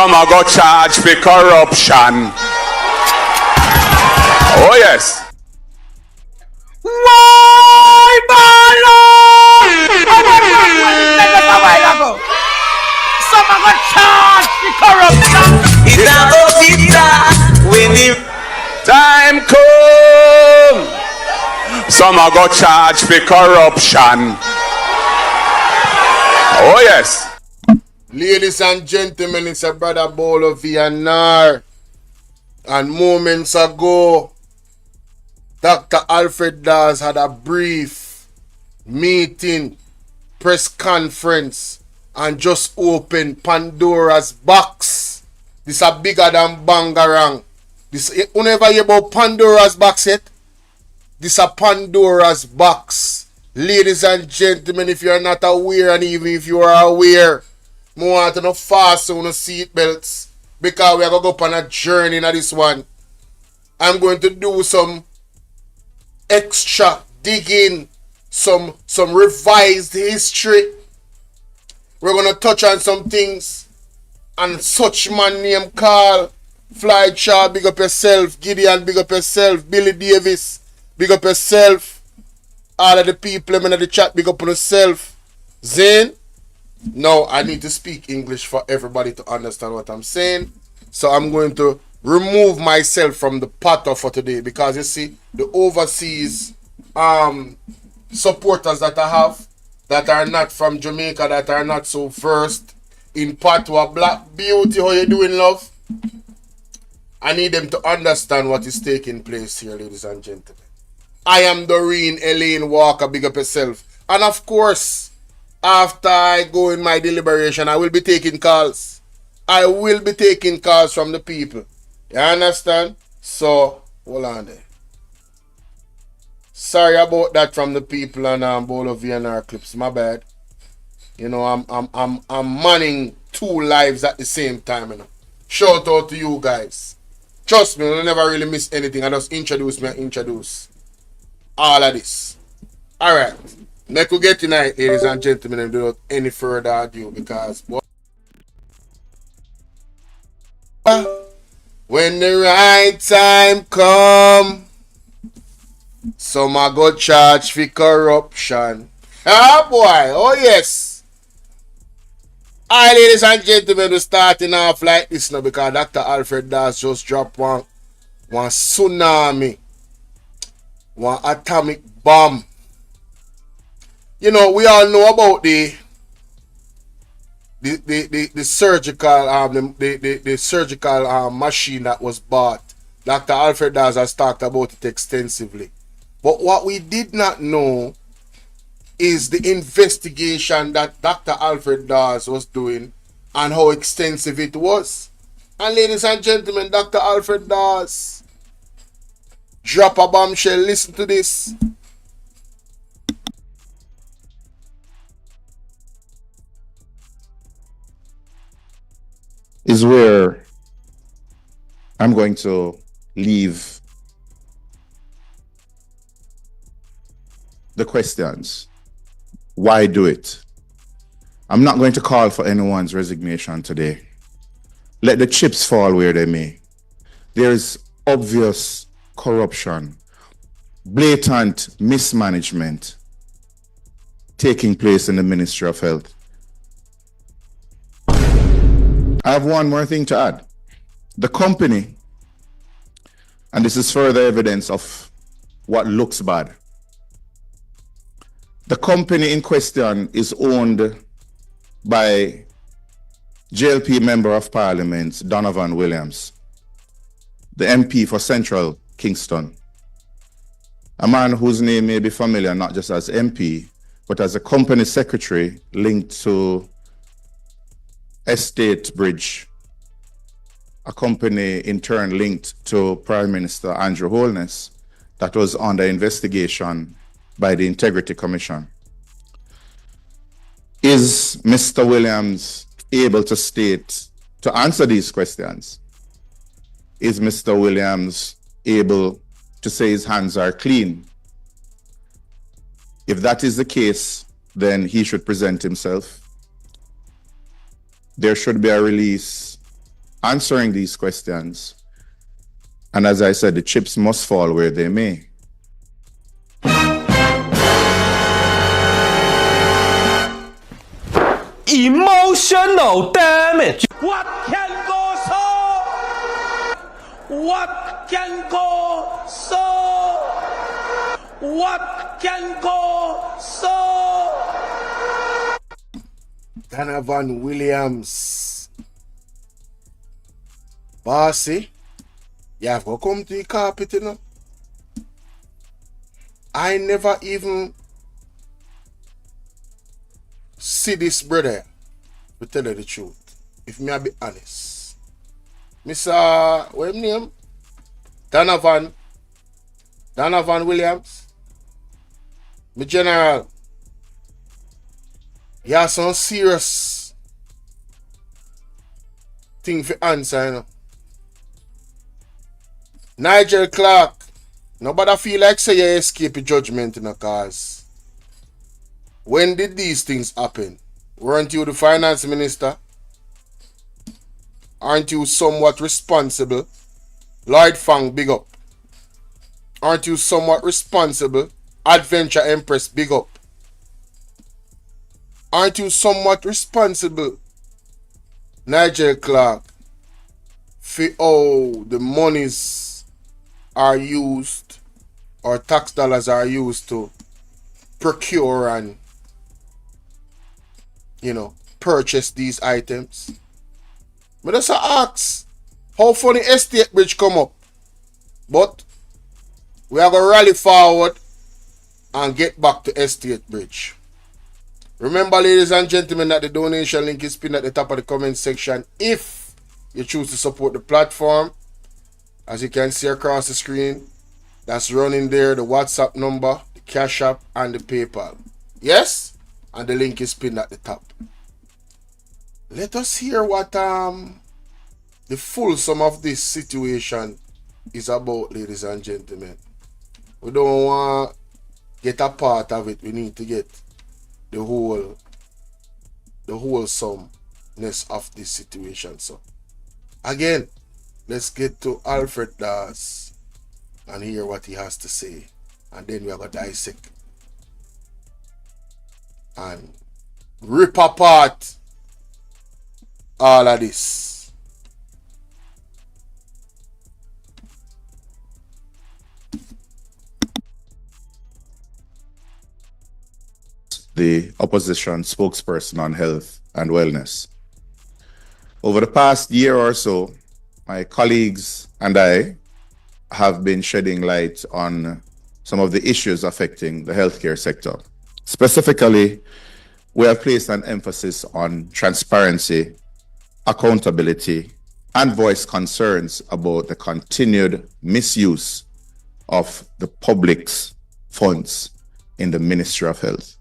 Some are go charge for corruption. Oh yes. Why, Bolo? Some are go charge for corruption. It's a officer when the Time come. Some are go charge for corruption. Oh yes. Ladies and gentlemen, it's a brother Bolo VNR. And moments ago, Dr. Alfred Dawes had a brief meeting, press conference, and just opened Pandora's box. This is bigger than Bangarang. This, whenever you hear about Pandora's box yet, this is a Pandora's box. Ladies and gentlemen, if you are not aware, and even if you are aware, I want to know fast on the seat belts, because we are going to go on a journey in this one. I'm going to do some extra digging, some revised history. We're going to touch on some things. And such man named Carl, Fly Shaw, big up yourself. Gideon, big up yourself. Billy Davis, big up yourself. All of the people in the chat, big up on yourself. Zane, now I need to speak English for everybody to understand what I'm saying. So I'm going to remove myself from the patter for today, because you see the overseas supporters that I have that are not from Jamaica, that are not so versed in patois. Black beauty, how you doing, love? I need them to understand what is taking place here, ladies and gentlemen. I am Doreen Elaine Walker, big up yourself. And of course, after I go in my deliberation, I will be taking calls. I will be taking calls from the people. You understand? So, hold on there. Sorry about that from the people on Bolo VNR clips. My bad. You know, I'm manning 2 lives at the same time. You know. Shout out to you guys. Trust me, I never really miss anything. I just introduce all of this. Alright. Let's go get tonight, ladies and gentlemen, and without any further ado, because when the right time come, some are go charge for corruption. Ah boy, oh yes. Alright, ladies and gentlemen, we're starting off like this now, because Dr. Alfred Dawes just dropped one tsunami, one atomic bomb. You know, we all know about the surgical the surgical machine that was bought. Dr. Alfred Dawes has talked about it extensively. But what we did not know is the investigation that Dr. Alfred Dawes was doing and how extensive it was. And ladies and gentlemen, Dr. Alfred Dawes drop a bombshell. Listen to this. Is where I'm going to leave the questions. Why do it? I'm not going to call for anyone's resignation today. Let the chips fall where they may. There is obvious corruption, blatant mismanagement taking place in the Ministry of Health. I have one more thing to add. The company, and this is further evidence of what looks bad. The company in question is owned by JLP Member of Parliament Donovan Williams, the MP for Central Kingston, a man whose name may be familiar not just as MP, but as a company secretary linked to Estate Bridge, a company in turn linked to Prime Minister Andrew Holness that was under investigation by the Integrity Commission. Is Mr. Williams able to answer these questions? Is Mr. Williams able to say his hands are clean? If that is the case, then he should present himself. There should be a release answering these questions. And as I said, the chips must fall where they may. Emotional damage. What can go so? What can go so? What can go so? Donovan Williams. Bossy, you have to come to the carpet, you know. I never even see this brother, to tell you the truth. If me I be honest. Mr. What his name? Donovan Williams. Me general. You have some serious thing for answer, you know. Nigel Clark. Nobody feel like say you escape judgment, you know, cause when did these things happen? Weren't you the finance minister? Aren't you somewhat responsible? Lloyd Fang, big up. Aren't you somewhat responsible? Adventure Empress, big up. Aren't you somewhat responsible? Nigel Clark, for how the monies are used, or tax dollars are used to procure and, you know, purchase these items. But just ask how funny estate bridge come up. But we are gonna rally forward and get back to estate bridge. Remember, ladies and gentlemen, that the donation link is pinned at the top of the comment section if you choose to support the platform. As you can see across the screen, that's running there, the WhatsApp number, the Cash App, and the PayPal. Yes? And the link is pinned at the top. Let us hear what the full sum of this situation is about, ladies and gentlemen. We don't want to get a part of it. We need to get the wholesomeness of this situation. So, again, let's get to Alfred Dawes and hear what he has to say. And then we are going to dissect and rip apart all of this. The opposition spokesperson on health and wellness. Over the past year or so, my colleagues and I have been shedding light on some of the issues affecting the healthcare sector. Specifically, we have placed an emphasis on transparency, accountability, and voiced concerns about the continued misuse of the public's funds in the Ministry of Health.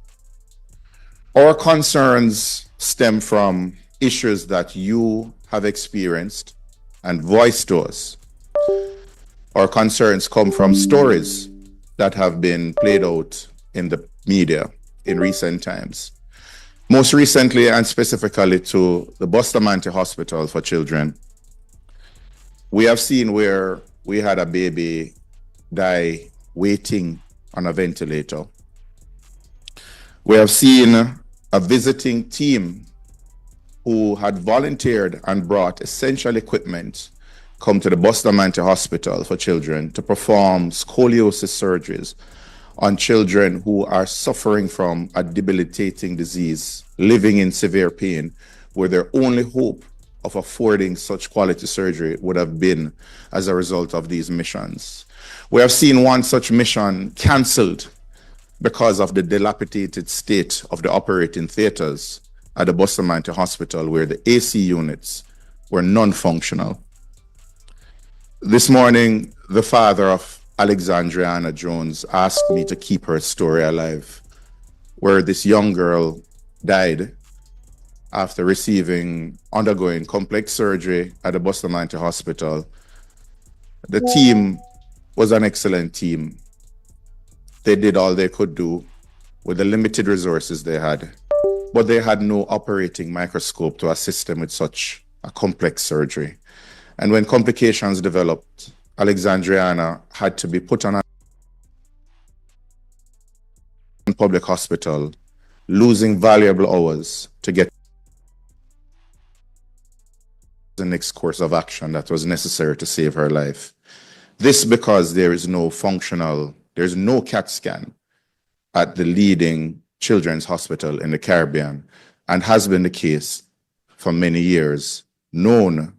Our concerns stem from issues that you have experienced and voiced to us. Our concerns come from stories that have been played out in the media in recent times. Most recently, and specifically to the Bustamante Hospital for Children, we have seen where we had a baby die waiting on a ventilator. We have seen a visiting team who had volunteered and brought essential equipment come to the Bustamante Hospital for Children to perform scoliosis surgeries on children who are suffering from a debilitating disease, living in severe pain, where their only hope of affording such quality surgery would have been as a result of these missions. We have seen one such mission cancelled because of the dilapidated state of the operating theaters at the Bustamante Hospital, where the AC units were non-functional. This morning, the father of Alexandriana Jones asked me to keep her story alive, where this young girl died after undergoing complex surgery at the Bustamante Hospital. The team was an excellent team. They did all they could do with the limited resources they had, but they had no operating microscope to assist them with such a complex surgery. And when complications developed, Alexandriana had to be put on a public hospital, losing valuable hours to get the next course of action that was necessary to save her life. This because there's no CAT scan at the leading children's hospital in the Caribbean, and has been the case for many years, known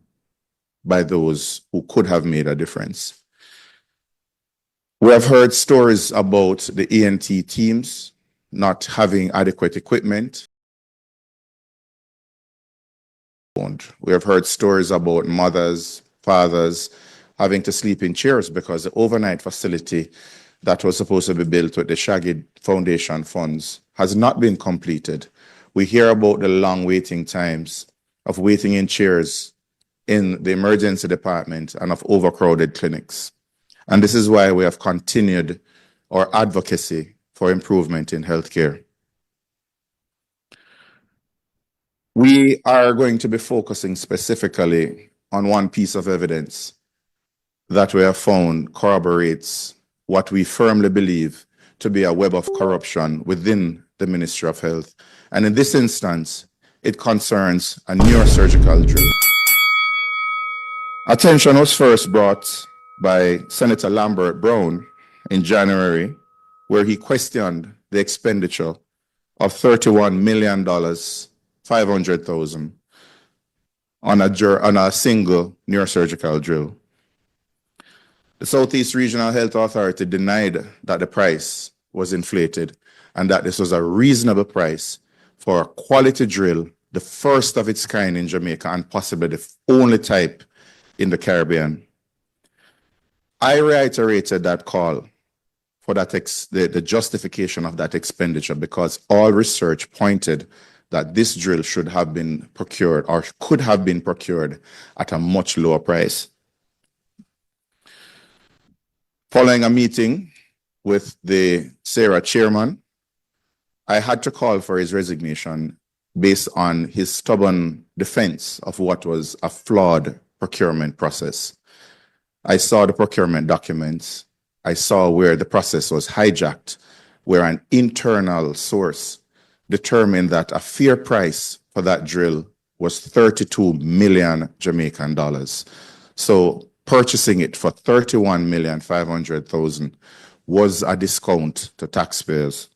by those who could have made a difference. We have heard stories about the ENT teams not having adequate equipment. We have heard stories about mothers, fathers having to sleep in chairs because the overnight facility that was supposed to be built with the Shaggy Foundation funds has not been completed. We hear about the long waiting times of waiting in chairs in the emergency department and of overcrowded clinics. And this is why we have continued our advocacy for improvement in healthcare. We are going to be focusing specifically on one piece of evidence that we have found corroborates what we firmly believe to be a web of corruption within the Ministry of Health. And in this instance, it concerns a neurosurgical drill. Attention was first brought by Senator Lambert Brown in January, where he questioned the expenditure of $31,500,000 on a single neurosurgical drill. The Southeast Regional Health Authority denied that the price was inflated and that this was a reasonable price for a quality drill, the first of its kind in Jamaica and possibly the only type in the Caribbean. I reiterated that call for that the justification of that expenditure because all research pointed that this drill should have been procured or could have been procured at a much lower price. Following a meeting with the SARA chairman, I had to call for his resignation based on his stubborn defense of what was a flawed procurement process. I saw the procurement documents. I saw where the process was hijacked, where an internal source determined that a fair price for that drill was 32 million Jamaican dollars. So purchasing it for $31,500,000 was a discount to taxpayers.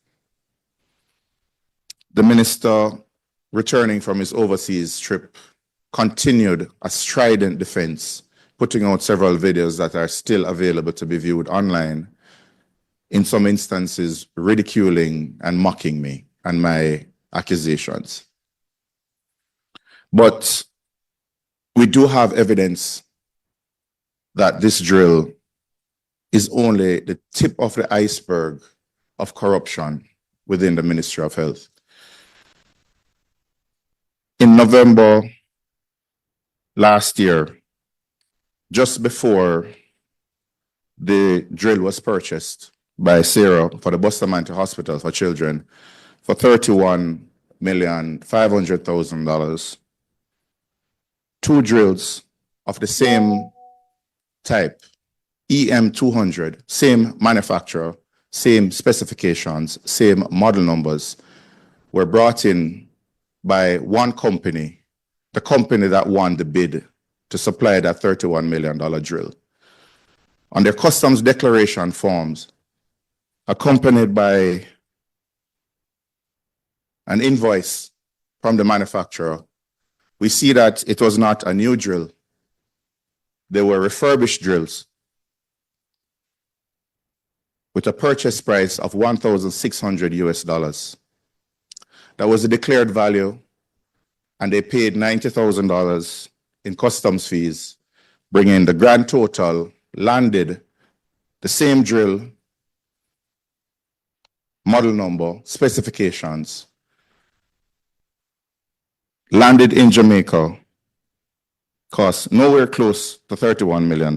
The minister, returning from his overseas trip, continued a strident defense, putting out several videos that are still available to be viewed online, in some instances ridiculing and mocking me and my accusations. But we do have evidence that this drill is only the tip of the iceberg of corruption within the Ministry of Health. In November last year, just before the drill was purchased by SARA for the Bustamante Hospital for Children for $31,500,000, two drills of the same type, EM200, same manufacturer, same specifications, same model numbers, were brought in by one company, the company that won the bid to supply that $31 million drill. On their customs declaration forms, accompanied by an invoice from the manufacturer, we see that it was not a new drill. They were refurbished drills with a purchase price of $1,600 US. That was the declared value, and they paid $90,000 in customs fees, bringing the grand total, landed the same drill, model number, specifications, landed in Jamaica, cost nowhere close to $31 million,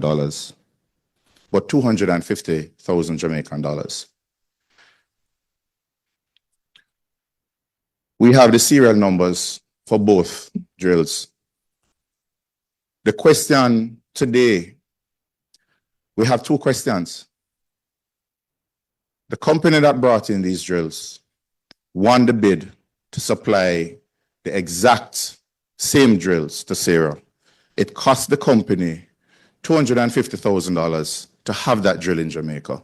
but 250,000 Jamaican dollars. We have the serial numbers for both drills. The question today, we have two questions. The company that brought in these drills won the bid to supply the exact same drills to Sarah. It cost the company $250,000 to have that drill in Jamaica.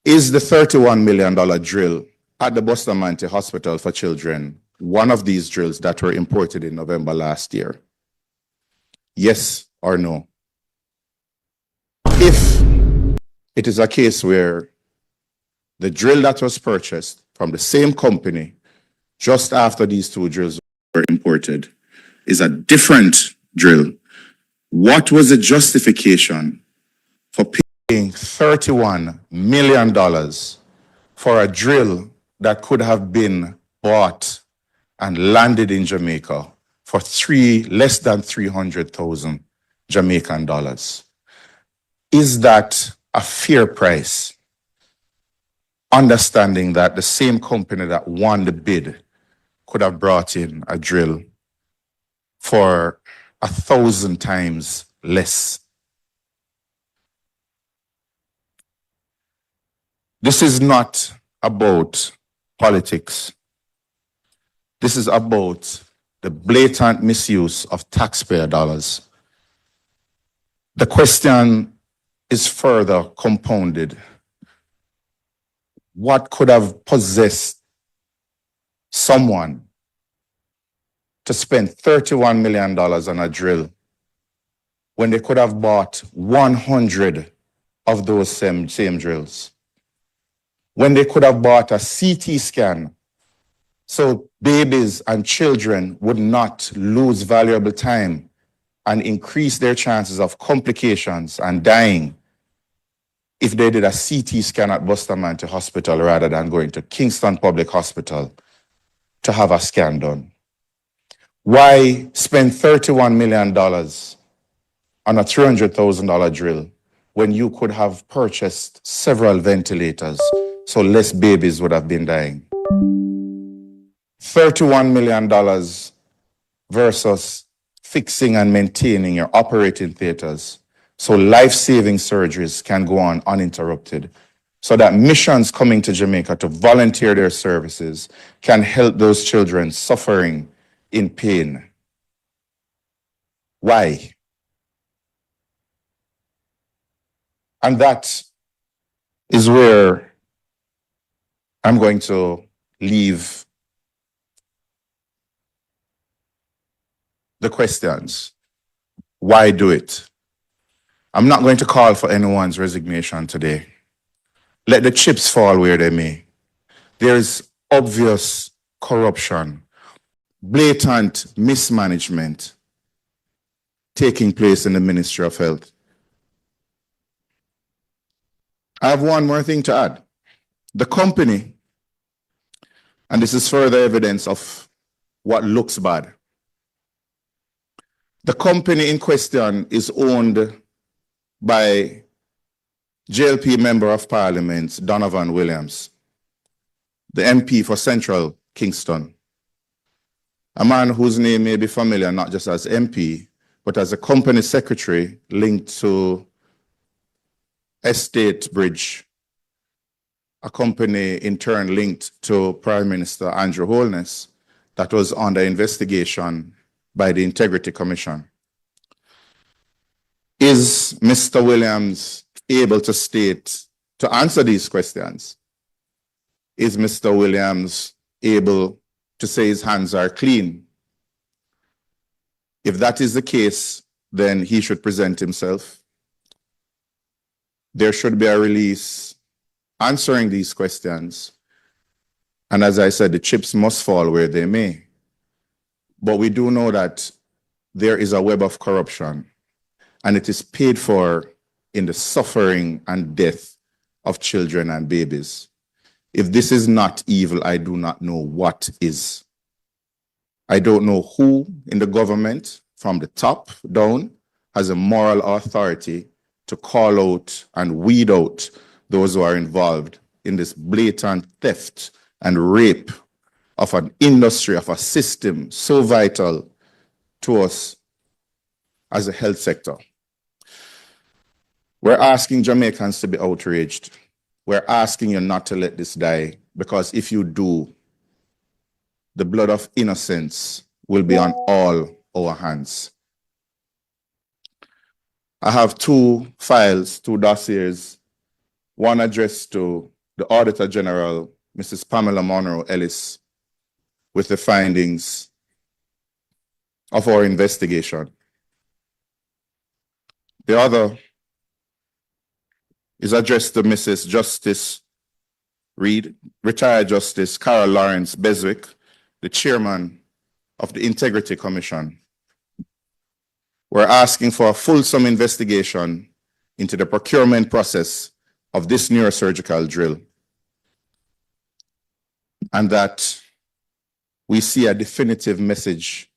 Is the $31 million drill at the Bustamante Hospital for Children one of these drills that were imported in November last year? Yes or no? If it is a case where the drill that was purchased from the same company just after these two drills were imported is a different drill, what was the justification for paying $31 million for a drill that could have been bought and landed in Jamaica for less than 300,000 Jamaican dollars? Is that a fair price? Understanding that the same company that won the bid could have brought in a drill for 1,000 times less. This is not about politics. This is about the blatant misuse of taxpayer dollars. The question is further compounded. What could have possessed someone to spend $31 million on a drill when they could have bought 100 of those same drills? When they could have bought a CT scan so babies and children would not lose valuable time and increase their chances of complications and dying if they did a CT scan at Bustamante Hospital rather than going to Kingston Public Hospital to have a scan done? Why spend $31 million on a $300,000 drill when you could have purchased several ventilators so less babies would have been dying? $31 million versus fixing and maintaining your operating theaters so life-saving surgeries can go on uninterrupted, so that missions coming to Jamaica to volunteer their services can help those children suffering in pain. Why? And that is where I'm going to leave the questions. Why do it? I'm not going to call for anyone's resignation today. Let the chips fall where they may. There's obvious corruption, blatant mismanagement taking place in the Ministry of Health. I have one more thing to add. The company, and this is further evidence of what looks bad. The company in question is owned by JLP Member of Parliament Donovan Williams, the MP for Central Kingston, a man whose name may be familiar not just as MP, but as a company secretary linked to Estate Bridge, a company in turn linked to Prime Minister Andrew Holness that was under investigation by the Integrity Commission. Is Mr. Williams able to answer these questions? Is Mr. Williams able to say his hands are clean? If that is the case, then he should present himself. There should be a release answering these questions. And as I said, the chips must fall where they may. But we do know that there is a web of corruption, and it is paid for in the suffering and death of children and babies. If this is not evil, I do not know what is. I don't know who in the government, from the top down, has a moral authority to call out and weed out those who are involved in this blatant theft and rape of an industry, of a system so vital to us as the health sector. We're asking Jamaicans to be outraged. We're asking you not to let this die, because if you do, the blood of innocence will be on all our hands. I have two files, two dossiers, one addressed to the Auditor General, Mrs. Pamela Monroe Ellis, with the findings of our investigation. The other is addressed to Mrs. Justice Reed, retired Justice Carol Lawrence Beswick, the chairman of the Integrity Commission. We're asking for a fulsome investigation into the procurement process of this neurosurgical drill, and that we see a definitive message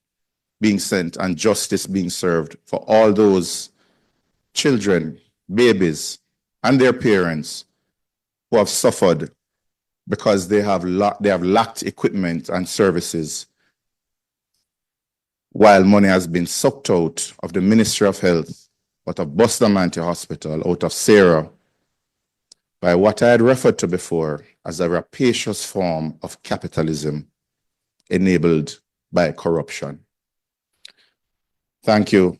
being sent and justice being served for all those children, babies, and their parents who have suffered because they have lacked equipment and services, while money has been sucked out of the Ministry of Health, out of Bustamante Hospital, out of Sarah, by what I had referred to before as a rapacious form of capitalism enabled by corruption. Thank you.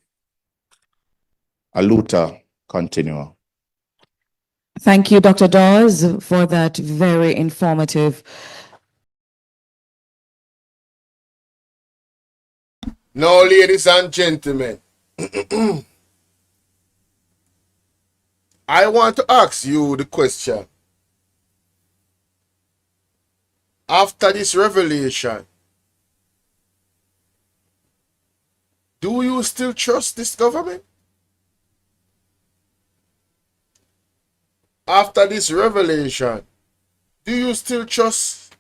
Aluta continua. Thank you, Dr. Dawes, for that very informative. Now, ladies and gentlemen, I want to ask you the question. After this revelation, do you still trust this government? After this revelation, do you still trust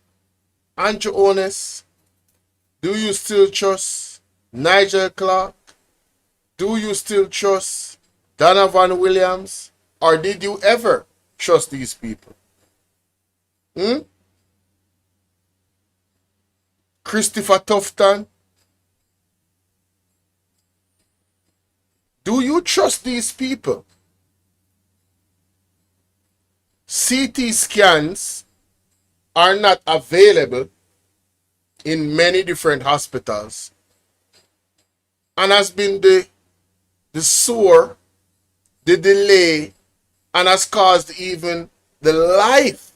Andrew Ones? Do you still trust Nigel Clark? Do you still trust Donovan Williams? Or did you ever trust these people? Christopher Tufton? Do you trust these people? CT scans are not available in many different hospitals, and has been the sore, the delay, and has caused even the life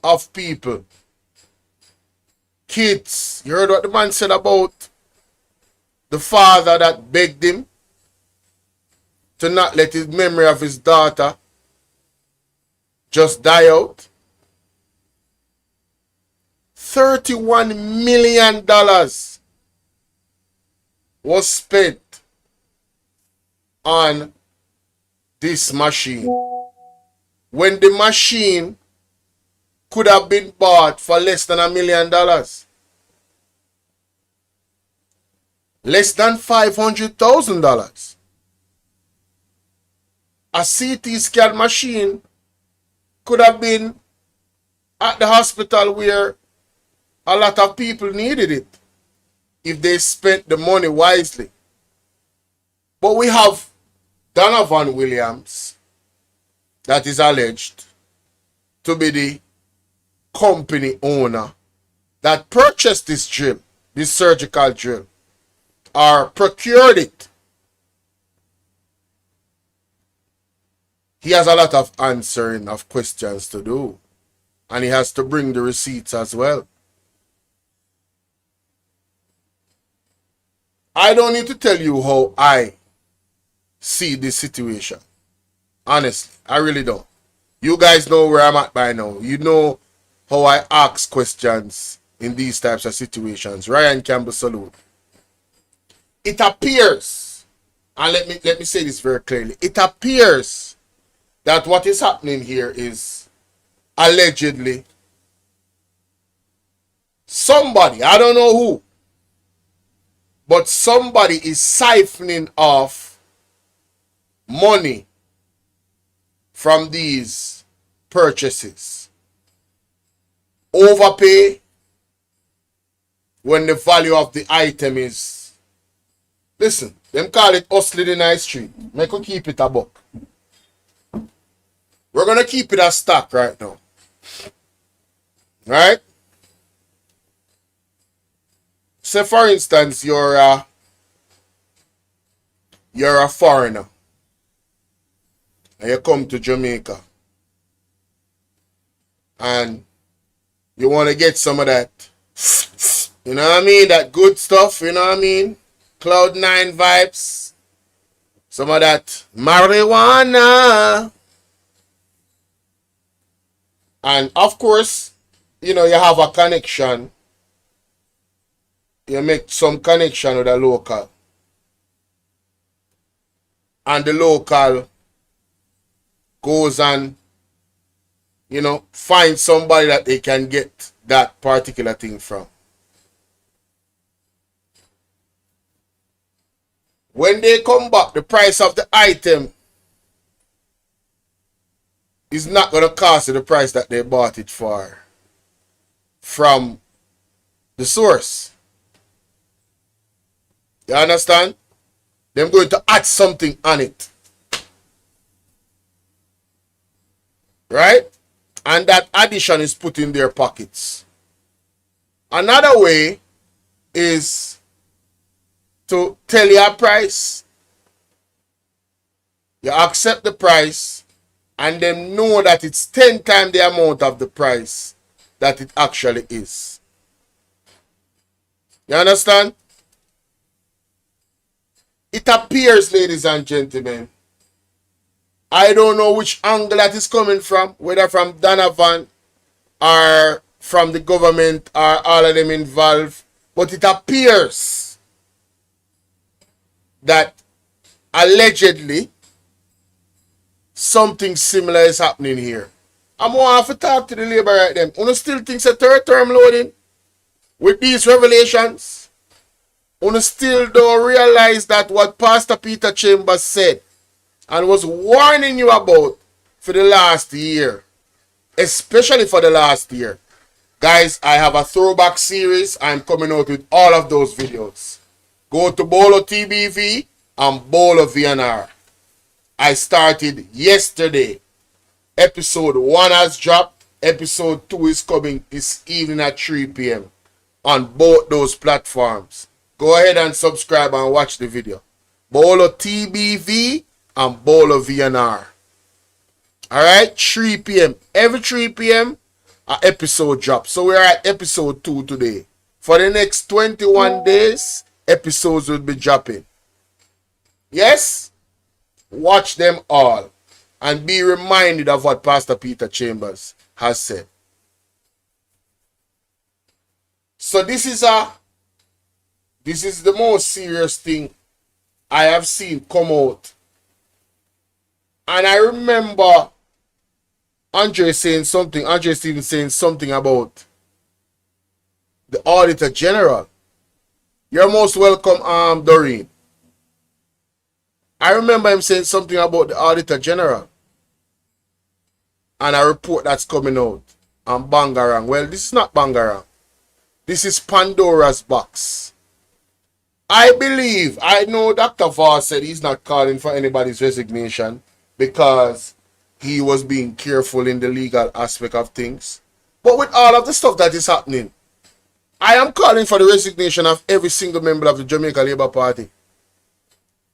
of people. Kids, you heard what the man said about the father that begged him to not let his memory of his daughter just die out. $31 million was spent on this machine, when the machine could have been bought for less than $1 million. Less than $500,000. A CT scan machine could have been at the hospital where a lot of people needed it if they spent the money wisely. But we have Donovan Williams, that is alleged to be the company owner that purchased this drill, this surgical drill, or procured it. He has a lot of answering of questions to do, and he has to bring the receipts as well. I don't need to tell you how I see this situation. Honestly, I really don't. You guys know where I'm at by now. You know how I ask questions in these types of situations. Ryan Campbell, salute. It appears, and let me say this very clearly, it appears that what is happening here is allegedly somebody, I don't know who, but somebody is siphoning off money from these purchases. Overpay when the value of the item is Listen, them call it hustling in the street. Make we keep it a buck. We're gonna keep it a stock right now. Right? Say for instance, you're a foreigner and you come to Jamaica and you want to get some of that, you know what I mean, that good stuff, you know what I mean, Cloud9 vibes, some of that marijuana, and of course, you know, you have a connection, you make some connection with a local, and the local goes and, you know, find somebody that they can get that particular thing from. When they come back, the price of the item is not going to cost you the price that they bought it for from the source. You understand? They're going to add something on it. Right? And that addition is put in their pockets. Another way is to tell you a price. You accept the price and then know that it's 10 times the amount of the price that it actually is. You understand? It appears, ladies and gentlemen, I don't know which angle that is coming from, whether from Donovan or from the government or all of them involved, but it appears that allegedly something similar is happening here. I'm going to have to talk to the labor right them. You still think it's a third term loading with these revelations? You still don't realize that what Pastor Peter Chambers said and was warning you about for the last year, especially for the last year. Guys, I have a throwback series. I'm coming out with all of those videos. Go to Bolo TBV and Bolo VNR. I started yesterday. Episode 1 has dropped. Episode 2 is coming this evening at 3 p.m. on both those platforms. Go ahead and subscribe and watch the video. Bolo TBV and Bolo VNR. Alright, 3 p.m. Every 3 p.m. an episode drops. So we're at episode 2 today. For the next 21 days, episodes will be dropping. Yes? Watch them all. And be reminded of what Pastor Peter Chambers has said. So this is the most serious thing I have seen come out. And I remember Andre Stephen saying something about the Auditor General. You're most welcome, Doreen. I remember him saying something about the Auditor General. And a report that's coming out on Bangarang. Well, this is not Bangarang. This is Pandora's box. I know Dr. Voss said he's not calling for anybody's resignation because he was being careful in the legal aspect of things. But with all of the stuff that is happening, I am calling for the resignation of every single member of the Jamaica Labour Party.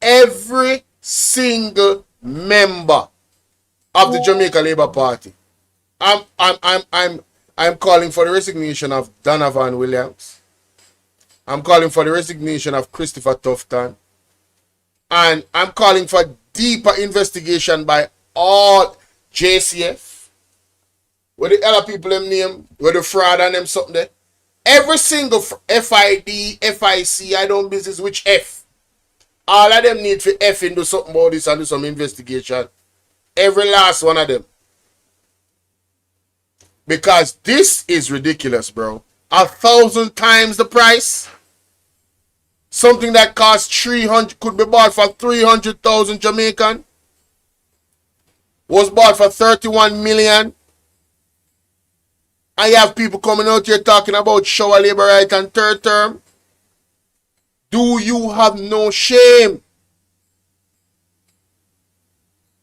Every single member of the Jamaica Labour Party. I'm calling for the resignation of Donovan Williams. I'm calling for the resignation of Christopher Tufton. And I'm calling for deeper investigation by all JCF. Where the other people them name, where the fraud and them something there. Every single FID, FIC, I don't business which F. All of them need for F and do something about this and do some investigation. Every last one of them. Because this is ridiculous, bro. 1,000 times the price. Something that costs 300 could be bought for 300,000 Jamaican. Was bought for 31 million. And you have people coming out here talking about shower labor right and third term. Do you have no shame?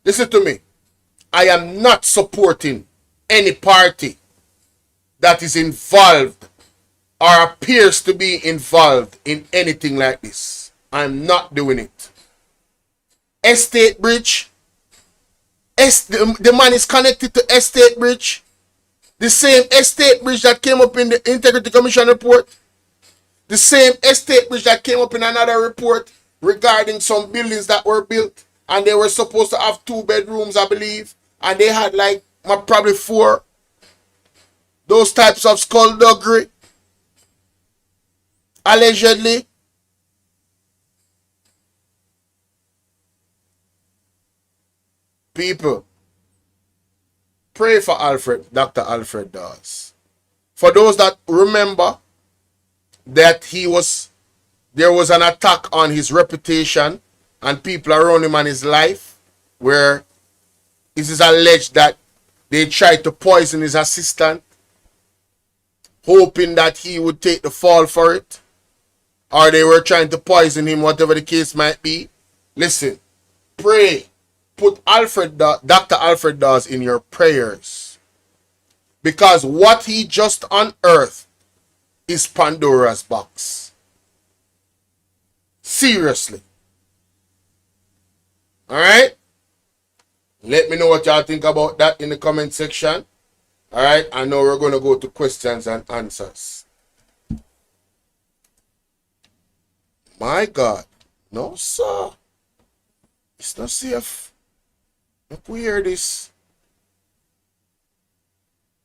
Listen to me. I am not supporting any party that is involved or appears to be involved in anything like this. I'm not doing it. Estate Bridge. The man is connected to Estate Bridge. The same Estate Bridge that came up in the Integrity Commission report. The same Estate Bridge that came up in another report regarding some buildings that were built. And they were supposed to have 2 bedrooms, I believe. And they had like probably 4. Those types of skullduggery. Allegedly. People, pray for Dr. Alfred Dawes. For those that remember that there was an attack on his reputation and people around him and his life, where it is alleged that they tried to poison his assistant, hoping that he would take the fall for it, or they were trying to poison him, whatever the case might be. Listen, pray. Put Dr. Alfred Dawes in your prayers, because what he just unearthed is Pandora's box. Seriously. All right? Let me know what y'all think about that in the comment section. All right? I know we're going to go to questions and answers. My God. No, sir. It's not safe. Look, we hear this.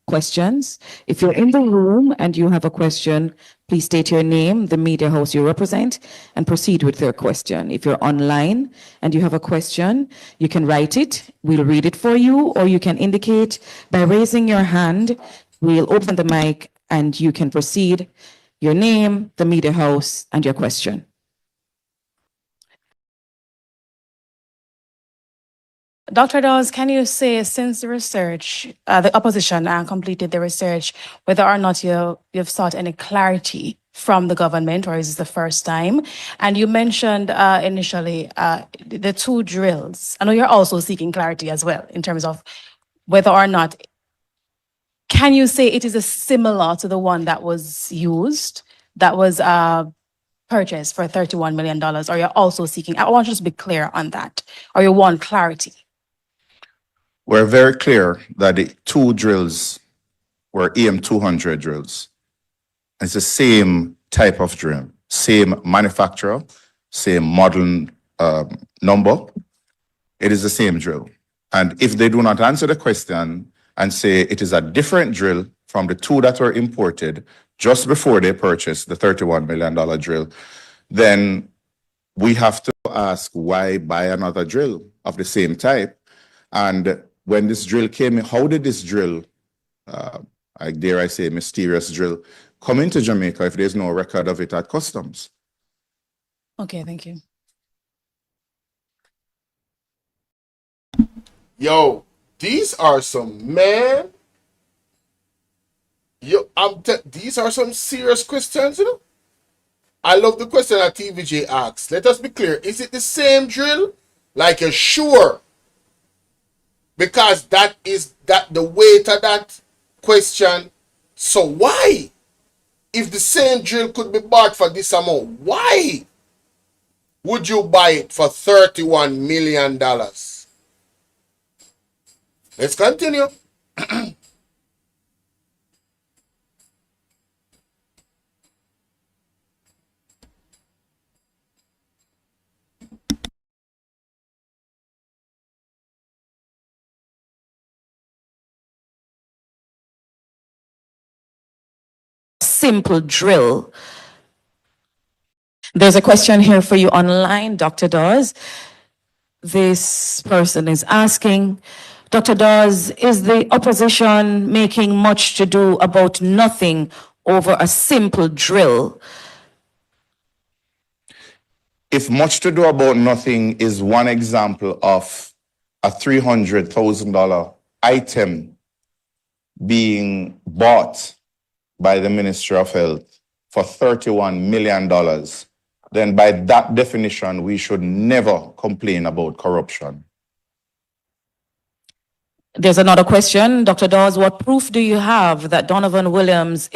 Questions. If you're in the room and you have a question, please state your name, the media house you represent, and proceed with your question. If you're online and you have a question, you can write it. We'll read it for you, or you can indicate by raising your hand. We'll open the mic and you can proceed. Your name, the media house, and your question. Dr. Dawes, can you say, since the research, the opposition completed the research, whether or not you've sought any clarity from the government, or is this the first time? And you mentioned initially the 2 drills. I know you're also seeking clarity as well in terms of whether or not, can you say it is similar to the one that was used, that was purchased for $31 million, or you're also seeking, I want you to be clear on that, or you want clarity? We're very clear that the 2 drills were EM200 drills. It's the same type of drill, same manufacturer, same model number. It is the same drill. And if they do not answer the question and say it is a different drill from the 2 that were imported just before they purchased the $31 million drill, then we have to ask, why buy another drill of the same type? And when this drill came in, how did this drill, dare I say mysterious drill, come into Jamaica if there's no record of it at customs? Okay, thank you. Yo, these are some, man. Yo, these are some serious questions, you know? I love the question that TVJ asks. Let us be clear. Is it the same drill? Like, you're sure? Because that is the weight of that question. So why? If the same drill could be bought for this amount, why would you buy it for $31 million? Let's continue. Simple drill. There's a question here for you online, Dr. Dawes. This person is asking, Dr. Dawes, is the opposition making much to do about nothing over a simple drill? If much to do about nothing is one example of a $300,000 item being bought by the Ministry of Health for $31 million, then by that definition, we should never complain about corruption. There's another question. Dr. Dawes, what proof do you have that Donovan Williams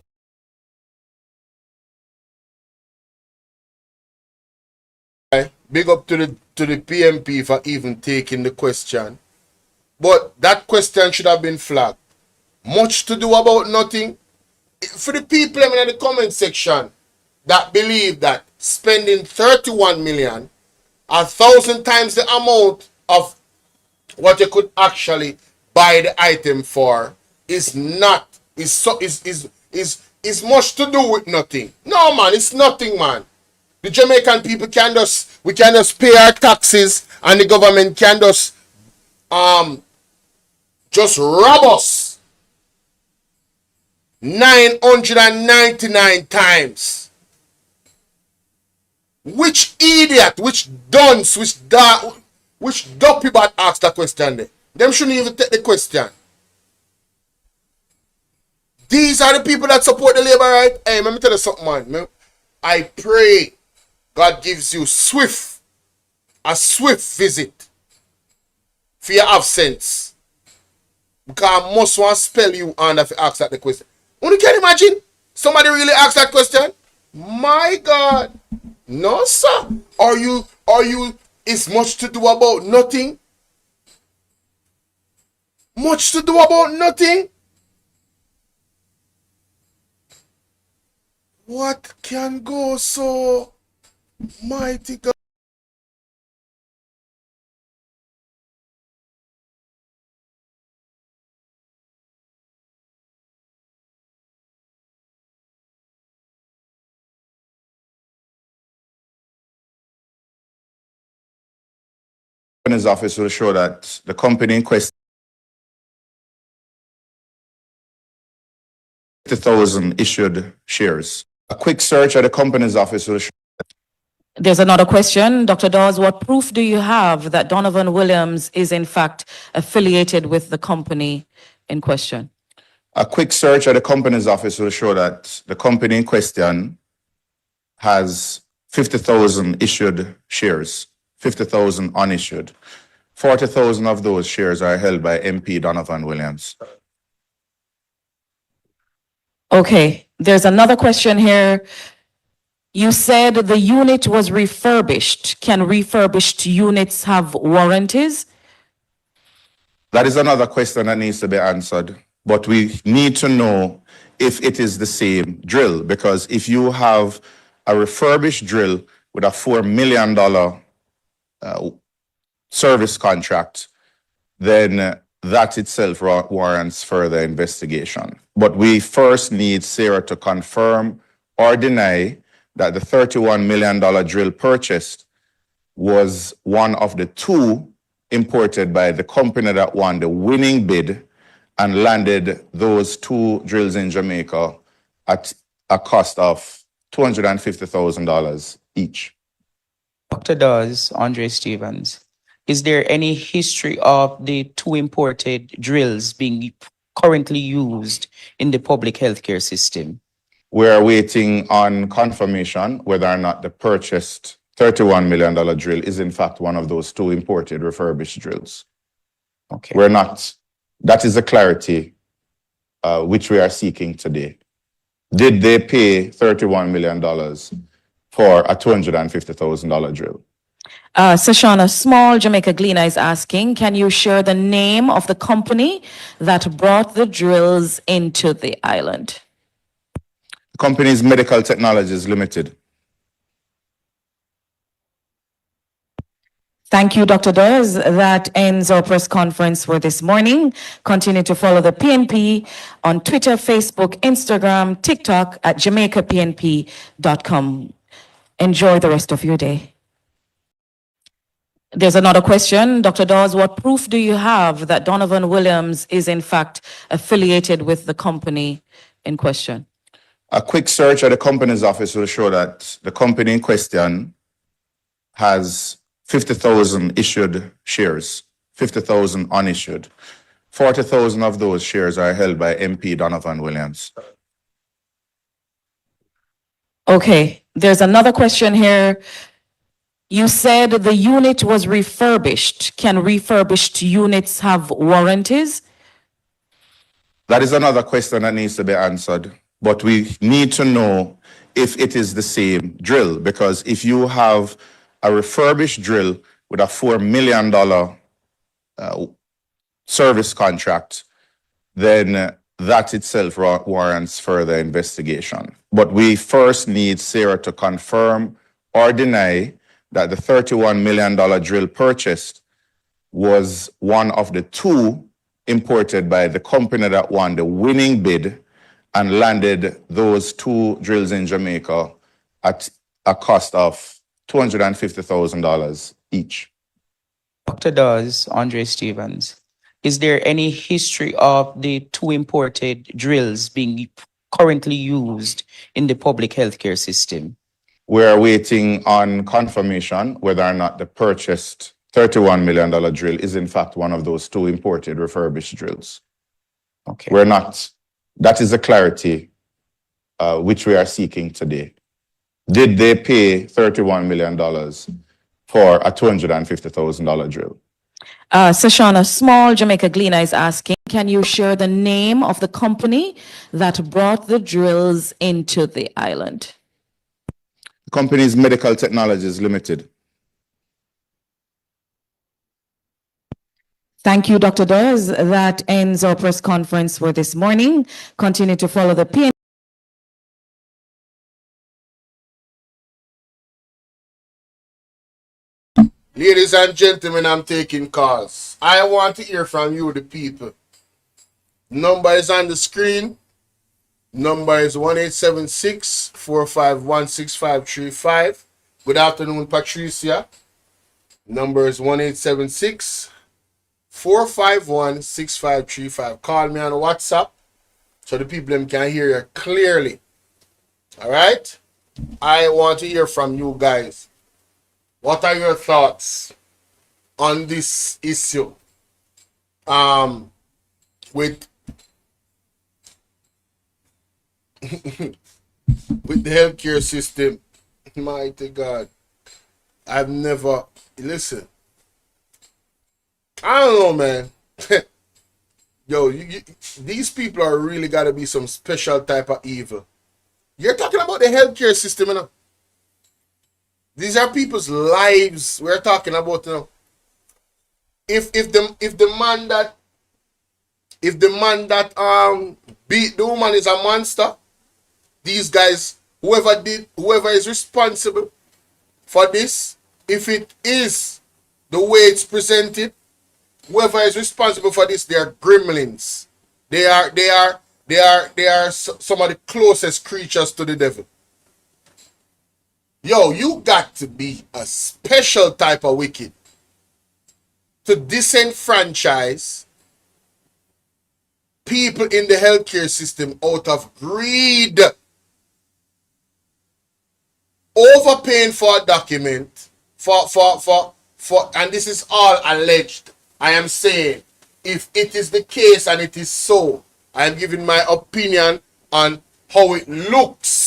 Big up to the PMP for even taking the question. But that question should have been flagged. Much to do about nothing. For the people in the comment section that believe that spending 31 million, 1,000 times the amount of what you could actually buy the item for, is much to do with nothing. No man, it's nothing, man. The Jamaican people can just pay our taxes, and the government can just rob us 999 times. Which idiot, which dunce, which dopey bat asked that question there? Them shouldn't even take the question. These are the people that support the labor right. Hey, let me tell you something, man. I pray God gives you a swift visit for your absence. Because I must want to spell you and if you ask that the question. You can imagine somebody really ask that question? My God. No, sir. Are you it's much to do about nothing? Much to do about nothing? What can go so mighty God? His office will show that the company in question 50,000 issued shares. A quick search at the company's office will show. There's another question. Dr. Dawes, what proof do you have that Donovan Williams is in fact affiliated with the company in question? A quick search at the company's office will show that the company in question has 50,000 issued shares, 50,000 unissued. 40,000 of those shares are held by MP Donovan Williams. Okay, there's another question here. You said the unit was refurbished. Can refurbished units have warranties? That is another question that needs to be answered. But we need to know if it is the same drill, because if you have a refurbished drill with a $4 million service contract, then that itself warrants further investigation. But we first need Sarah to confirm or deny that the $31 million drill purchased was one of the two imported by the company that won the winning bid and landed those two drills in Jamaica at a cost of $250,000 each. Dr. Dawes, Andre Stevens, is there any history of the two imported drills being currently used in the public healthcare system? We are waiting on confirmation whether or not the purchased $31 million drill is in fact one of those two imported refurbished drills. Okay. We're not, that is the clarity which we are seeking today. Did they pay $31 million for a $250,000 drill? Sashana Small, Jamaica Gleaner is asking, can you share the name of the company that brought the drills into the island? The company is Medical Technologies Limited. Thank you, Dr. Dawes. That ends our press conference for this morning. Continue to follow the PNP on Twitter, Facebook, Instagram, TikTok at jamaicapnp.com. Enjoy the rest of your day. There's another question. Dr. Dawes, what proof do you have that Donovan Williams is in fact affiliated with the company in question? A quick search at the company's office will show that the company in question has 50,000 issued shares, 50,000 unissued. 40,000 of those shares are held by MP Donovan Williams. Okay, there's another question here. You said the unit was refurbished. Can refurbished units have warranties? That is another question that needs to be answered. But we need to know if it is the same drill, because if you have a refurbished drill with a $4 million service contract, then that itself warrants further investigation. But we first need Sarah to confirm or deny that the $31 million drill purchased was one of the two imported by the company that won the winning bid and landed those two drills in Jamaica at a cost of $250,000 each. Dr. Dawes, Andre Stevens, is there any history of the two imported drills being currently used in the public healthcare system? We are waiting on confirmation whether or not the purchased $31 million drill is in fact one of those two imported refurbished drills. Okay. We're not. That is the clarity which we are seeking today. Did they pay $31 million for a $250,000 drill? Sashana Small, Jamaica Gleaner is asking, can you share the name of the company that brought the drills into the island? The company is Medical Technologies Limited. Thank you, Dr. Dawes. That ends our press conference for this morning. Continue to follow the PN. Ladies and gentlemen, I'm taking calls. I want to hear from you, the people. Number is on the screen. Number is 1-876-451-6535. Good afternoon, Patricia. Number is 1-876-451-6535. Call me on WhatsApp so the people can hear you clearly. All right? I want to hear from you guys. What are your thoughts on this issue? With with the healthcare system. Mighty God. I've never listen. I don't know, man. Yo, these people are really gotta be some special type of evil. You're talking about the healthcare system, you know. These are people's lives we're talking about, you know. If the man that beat the woman is a monster, these guys, whoever is responsible for this, if it is the way it's presented, whoever is responsible for this, they are gremlins. They are some of the closest creatures to the devil. Yo, you got to be a special type of wicked to disenfranchise people in the healthcare system out of greed, overpaying for a document, and this is all alleged. I am saying, if it is the case and it is so, I am giving my opinion on how it looks.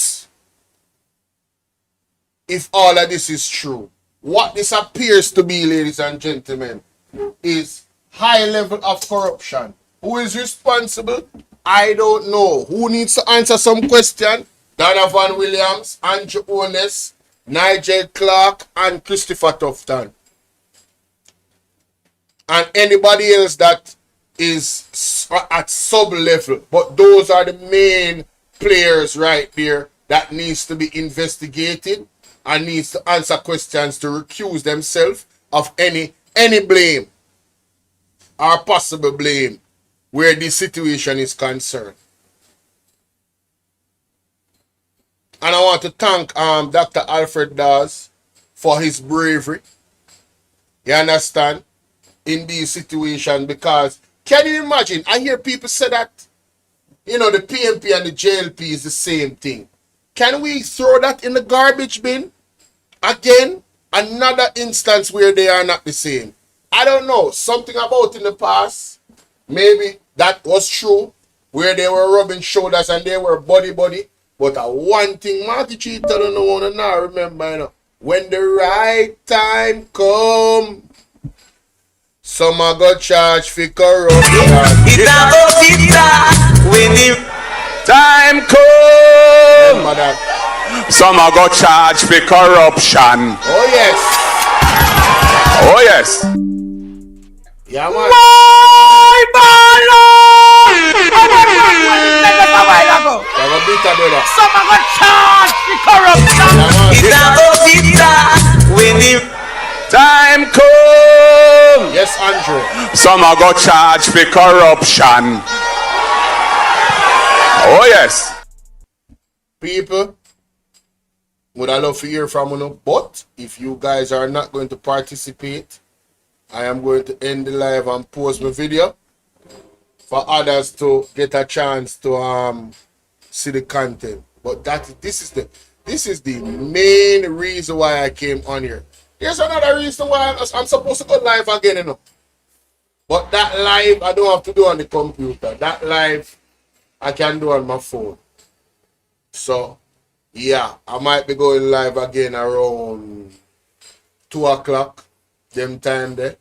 If all of this is true, what this appears to be, ladies and gentlemen, is high level of corruption. Who is responsible? I don't know. Who needs to answer some question? Donovan Williams, Andrew Ones, Nigel Clark, and Christopher Tufton. And anybody else that is at sub-level. But those are the main players right there that needs to be investigated and needs to answer questions to recuse themselves of any blame or possible blame where this situation is concerned. And I want to thank Dr. Alfred Dawes for his bravery. You understand? In these situations, because can you imagine? I hear people say that, you know, the PMP and the JLP is the same thing. Can we throw that in the garbage bin? Again, another instance where they are not the same. I don't know. Something about in the past, maybe that was true, where they were rubbing shoulders and they were buddy. But one thing Marty Cheetah don't want to now remember, you know, when the right time come, some are got charged for corruption. It's about when the Time come. Remember that. Some are got charged for corruption. Oh yes. Oh yes. Yeah man. Boy, Bolo! Have a bit of brother. Some are going to charge the corruption. Yeah man. it's about when the Time come. Yes, Andrew. Some are got charged for corruption. Oh yes. People, would I love to hear from you, but if you guys are not going to participate, I am going to end the live and post my video for others to get a chance to see the content. But this is the main reason why I came on here. Here's another reason why I'm supposed to go live again, you know. But that live I don't have to do on the computer. That live I can do on my phone. So yeah, I might be going live again around 2 o'clock, them time there.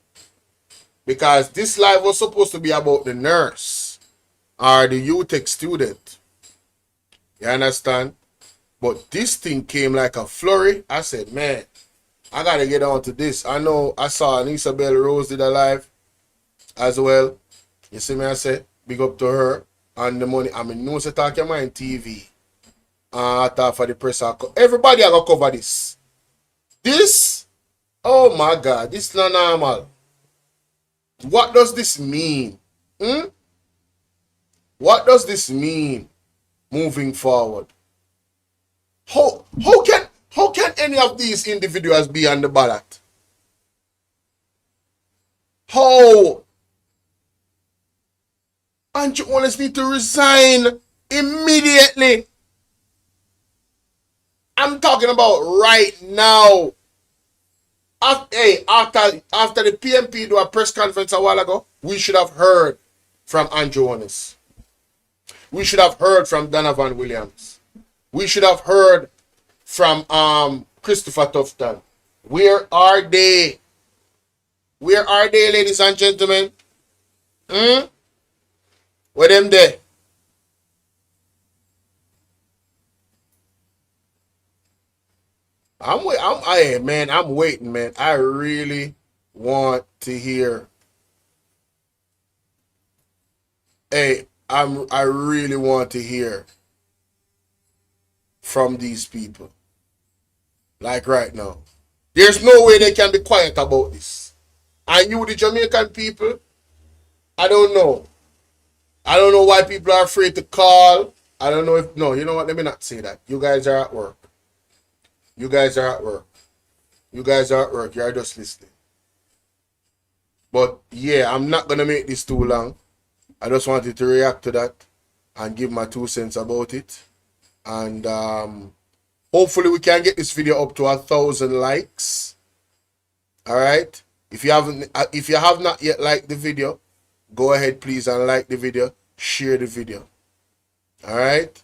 Because this live was supposed to be about the nurse or the UTech student. You understand? But this thing came like a flurry. I said, man, I gotta get on to this. I know I saw Isabel Rose did a live as well. You see me, I said, big up to her. And the money, I mean, no se talk your mind TV. I thought for the press, everybody I gotta cover this. This, oh my God, this is not normal. What does this mean? What does this mean moving forward? How can any of these individuals be on the ballot? How? And you honestly need to resign immediately. I'm talking about right now. After the PMP do a press conference a while ago, we should have heard from Andrew Honest. We should have heard from Donovan Williams. We should have heard from Christopher Tufton. Where are they? Where are they, ladies and gentlemen? Where them there? I'm waiting, man. I really want to hear. I really want to hear from these people. Like right now. There's no way they can be quiet about this. And you, the Jamaican people, I don't know. I don't know why people are afraid to call. I don't know if, no, you know what, let me not say that. You guys are at work. You guys are at work. You guys are at work. You're just listening. But yeah, I'm not going to make this too long. I just wanted to react to that and give my 2 cents about it. And hopefully we can get this video up to 1,000 likes. All right. If you have not yet liked the video, go ahead please and like the video. Share the video. All right.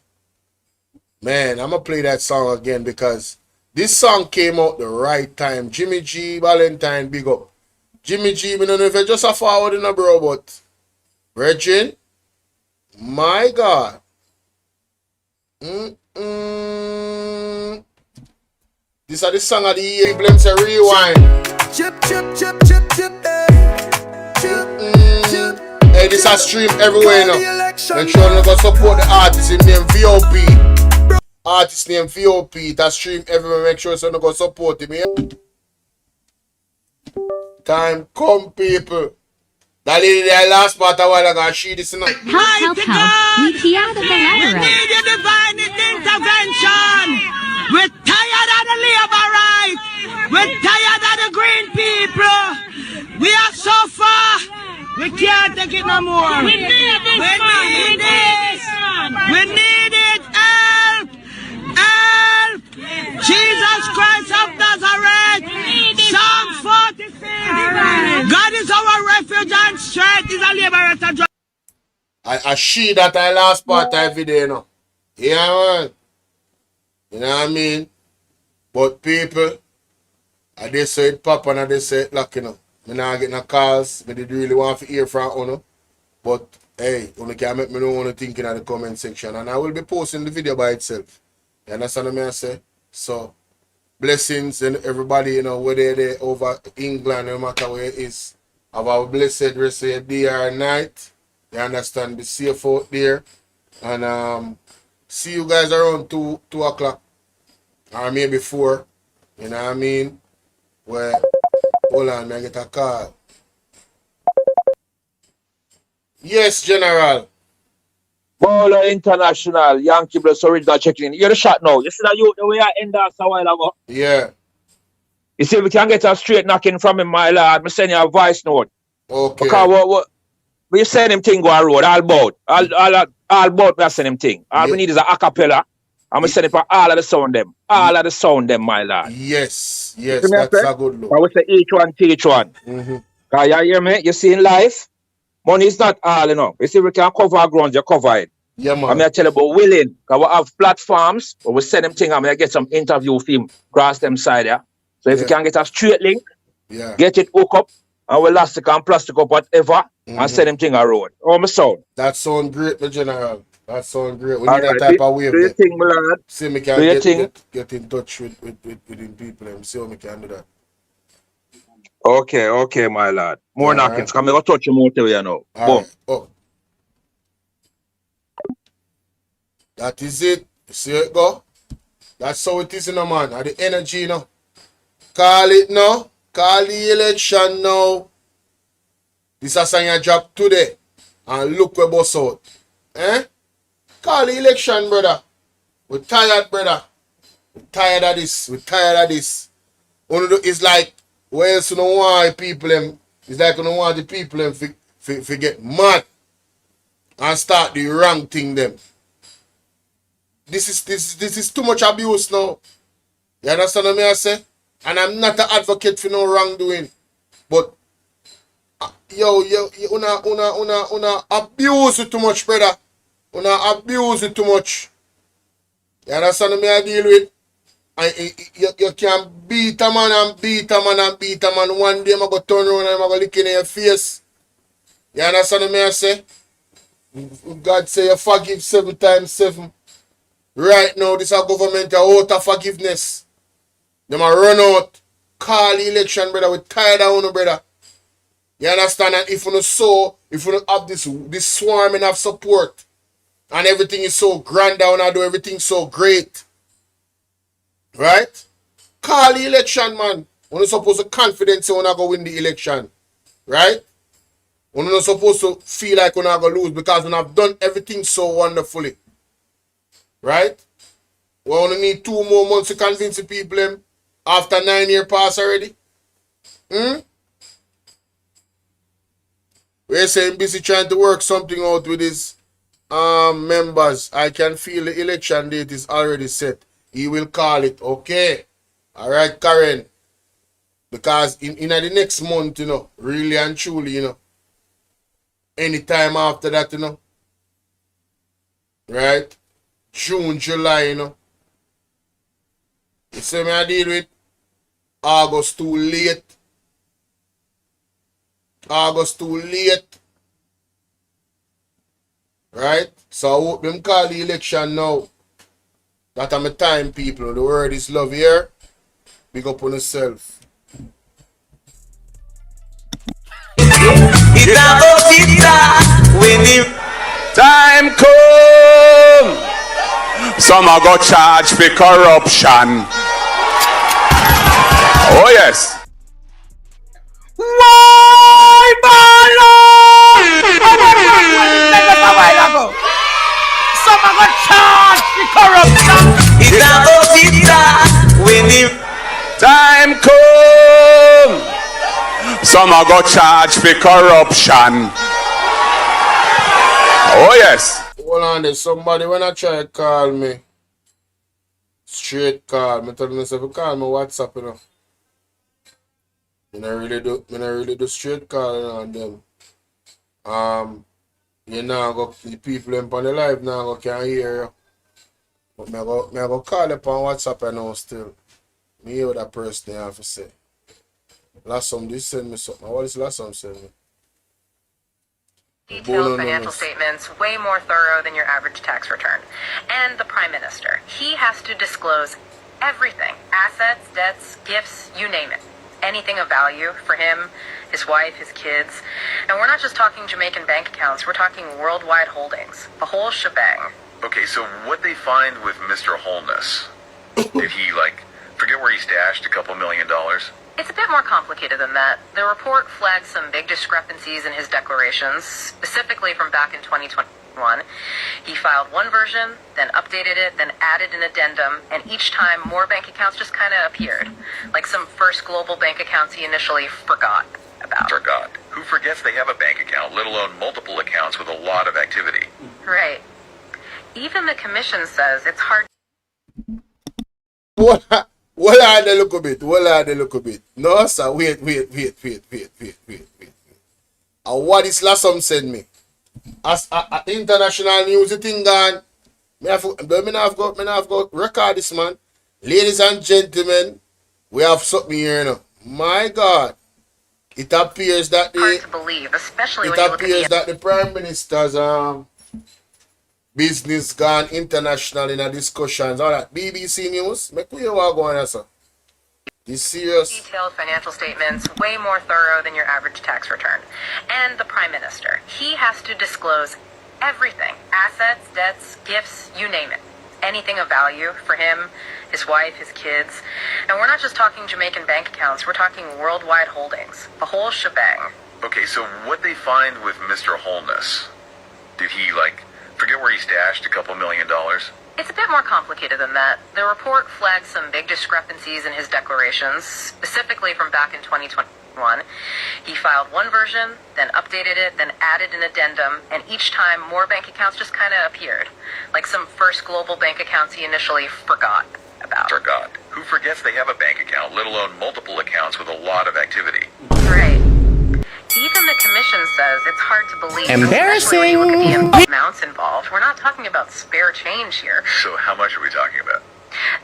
Man, I'm going to play that song again because this song came out the right time. Jimmy G, Valentine, big up. Jimmy G, I don't know if you're just a forward in a bro, but Virgin, my God. This is the song of the year. Blame say rewind. Hey, this is stream everywhere now. Make sure you go support the artist in name VOP. Artist name VOP. That stream everywhere. Make sure you go support him. Time come, people. That lady there last part a while ago, she this now. Help. We key out of the ladder. We need your divine intervention. We're tired of the labor right. We're tired of the green people. We are so far. We can't take it no more. We need this. We need this. We need it. Help. Help. Jesus Christ of Nazareth. Psalm 46. God is our refuge and strength. Is a liberator. I she that I last part of video, you know. Yeah, man. You know what I mean? But people, I they say it pop and I they say it lock, you know. Me not get no calls. Me did really want to hear from you. But hey, you can make me know what you think in the comment section. And I will be posting the video by itself. You understand what I say? So, blessings and everybody, you know, whether they're over England, no matter where it is. Have a blessed rest of your day or night. You understand? Be safe out there. And see you guys around 2 o'clock. Or maybe 4. You know what I mean? Where, hold on, I get a call. Yes, General. Bolo International, Yankee Bless Original checking in. You're the shot now. You see that you the way I end us a while ago? Yeah. You see, we can get a straight knocking from him, my lad. Me send you a voice note. Okay. Because what we send him thing go a road, all about. All about we send him thing. All we need is a acapella. And we send it for all of the sound them. All of the sound them, my lad. Yes, yes, that's a good look. I would say each one teach one. Because you hear me? You see in life, money is not all, you know. You see, we can cover our ground, you cover it. Yeah, man. I'm going to tell you about willing. Because we have platforms where we send them thing. I'm going to get some interview film across them side, yeah. So if you can get a straight link, get it hook up, and we elastic and plastic up, whatever, and send them thing around. Oh, my sound. That sound great, my general. That sound great. We All need right. that type of wave. Do you think, my lad? See, me can get in touch with people and see how we can do that. Okay, my lad. More knockings. Come here, touch him out there, you know. Boom. Right. Oh. That is it. You see it go? That's how it is, you know, man. And the energy, you know. Call it now. Call the election now. This is your job today. And look where boss out. Eh? Call the election, brother. We're tired, brother. We're tired of this. We're tired of this. It's like, where else you don't want people them? It's like you don't want the people them to get mad and start the wrong thing them. This is too much abuse now. You understand what I say? And I'm not an advocate for no wrongdoing. But una abuse it too much, brother. Una abuse it too much. You understand what I deal with? And you can beat a man and beat a man and beat a man. One day I'm going to turn around and I'm going to lick in your face. You understand what I say? God say you forgive 7 times 7. Right now, this is a government out of forgiveness. They might run out. Call the election, brother. We're tired of you, brother. You understand? And if you don't have this swarming of support, and everything is so grand down, I do everything so great. Right? Call the election, man. We're not supposed to confidence when I go win the election. Right? We're not supposed to feel like we're not going to lose because we have done everything so wonderfully. Right? We only need 2 more months to convince the people them after 9 years pass already. We're saying busy trying to work something out with his members. I can feel the election date is already set. He will call it. Okay. All right, Karen. Because in the next month, you know, really and truly, you know, anytime after that, you know, right? June, July, you know. You see me I deal with August too late. August too late. Right? So I hope them call the election now. That are my time, people. The word is love here. Big up on yourself. It's about it when the Time come. Some are got charged for corruption. Oh yes. Why, Bolo? Some are got charged for corruption. it's about it when the Time come. Some are got charged for corruption. Oh yes. Hold on, there's somebody when I try to call me. Straight call. Me tell myself to call me WhatsApp, you know. I don't really do straight calling on them. You know, the people in on the live now can hear you. But me go call up on WhatsApp and now still. Me hear what that person they have to say. Last some this send me something. What is last some send me? Detailed financial statements, way more thorough than your average tax return. And the Prime Minister, he has to disclose everything. Assets, debts, gifts, you name it. Anything of value for him, his wife, his kids. And we're not just talking Jamaican bank accounts, we're talking worldwide holdings. The whole shebang. Okay, so what they find with Mr. Holness? Did he, forget where he stashed a couple $1 million? It's a bit more complicated than that. The report flagged some big discrepancies in his declarations, specifically from back in 2021. He filed one version, then updated it, then added an addendum, and each time more bank accounts just kind of appeared. Like some first global bank accounts he initially forgot about. Forgot? Who forgets they have a bank account, let alone multiple accounts with a lot of activity? Right. Even the commission says it's hard. Well, I look a bit. No, sir, wait. And what is last some send me? As international news thing gone. Me have got record this, man. Ladies and gentlemen, we have something here now. My God. It appears that the Prime Minister's business gone international in a discussions. All that BBC News, make we what going on, sir. This serious. Detailed financial statements, way more thorough than your average tax return. And the Prime Minister, he has to disclose everything. Assets, debts, gifts, you name it. Anything of value for him, his wife, his kids. And we're not just talking Jamaican bank accounts, we're talking worldwide holdings. The whole shebang. Okay, so what they find with Mr. Holness? Did he, forget where he stashed a couple $1 million? It's a bit more complicated than that. The report flagged some big discrepancies in his declarations, specifically from back in 2021. He filed one version, then updated it, then added an addendum, and each time more bank accounts just kind of appeared. Like some first global bank accounts he initially forgot about. Forgot? Who forgets they have a bank account, let alone multiple accounts with a lot of activity? Right. Even the commission says it's hard to believe. Embarrassing. Especially when you look at the amounts involved. We're not talking about spare change here. So how much are we talking about?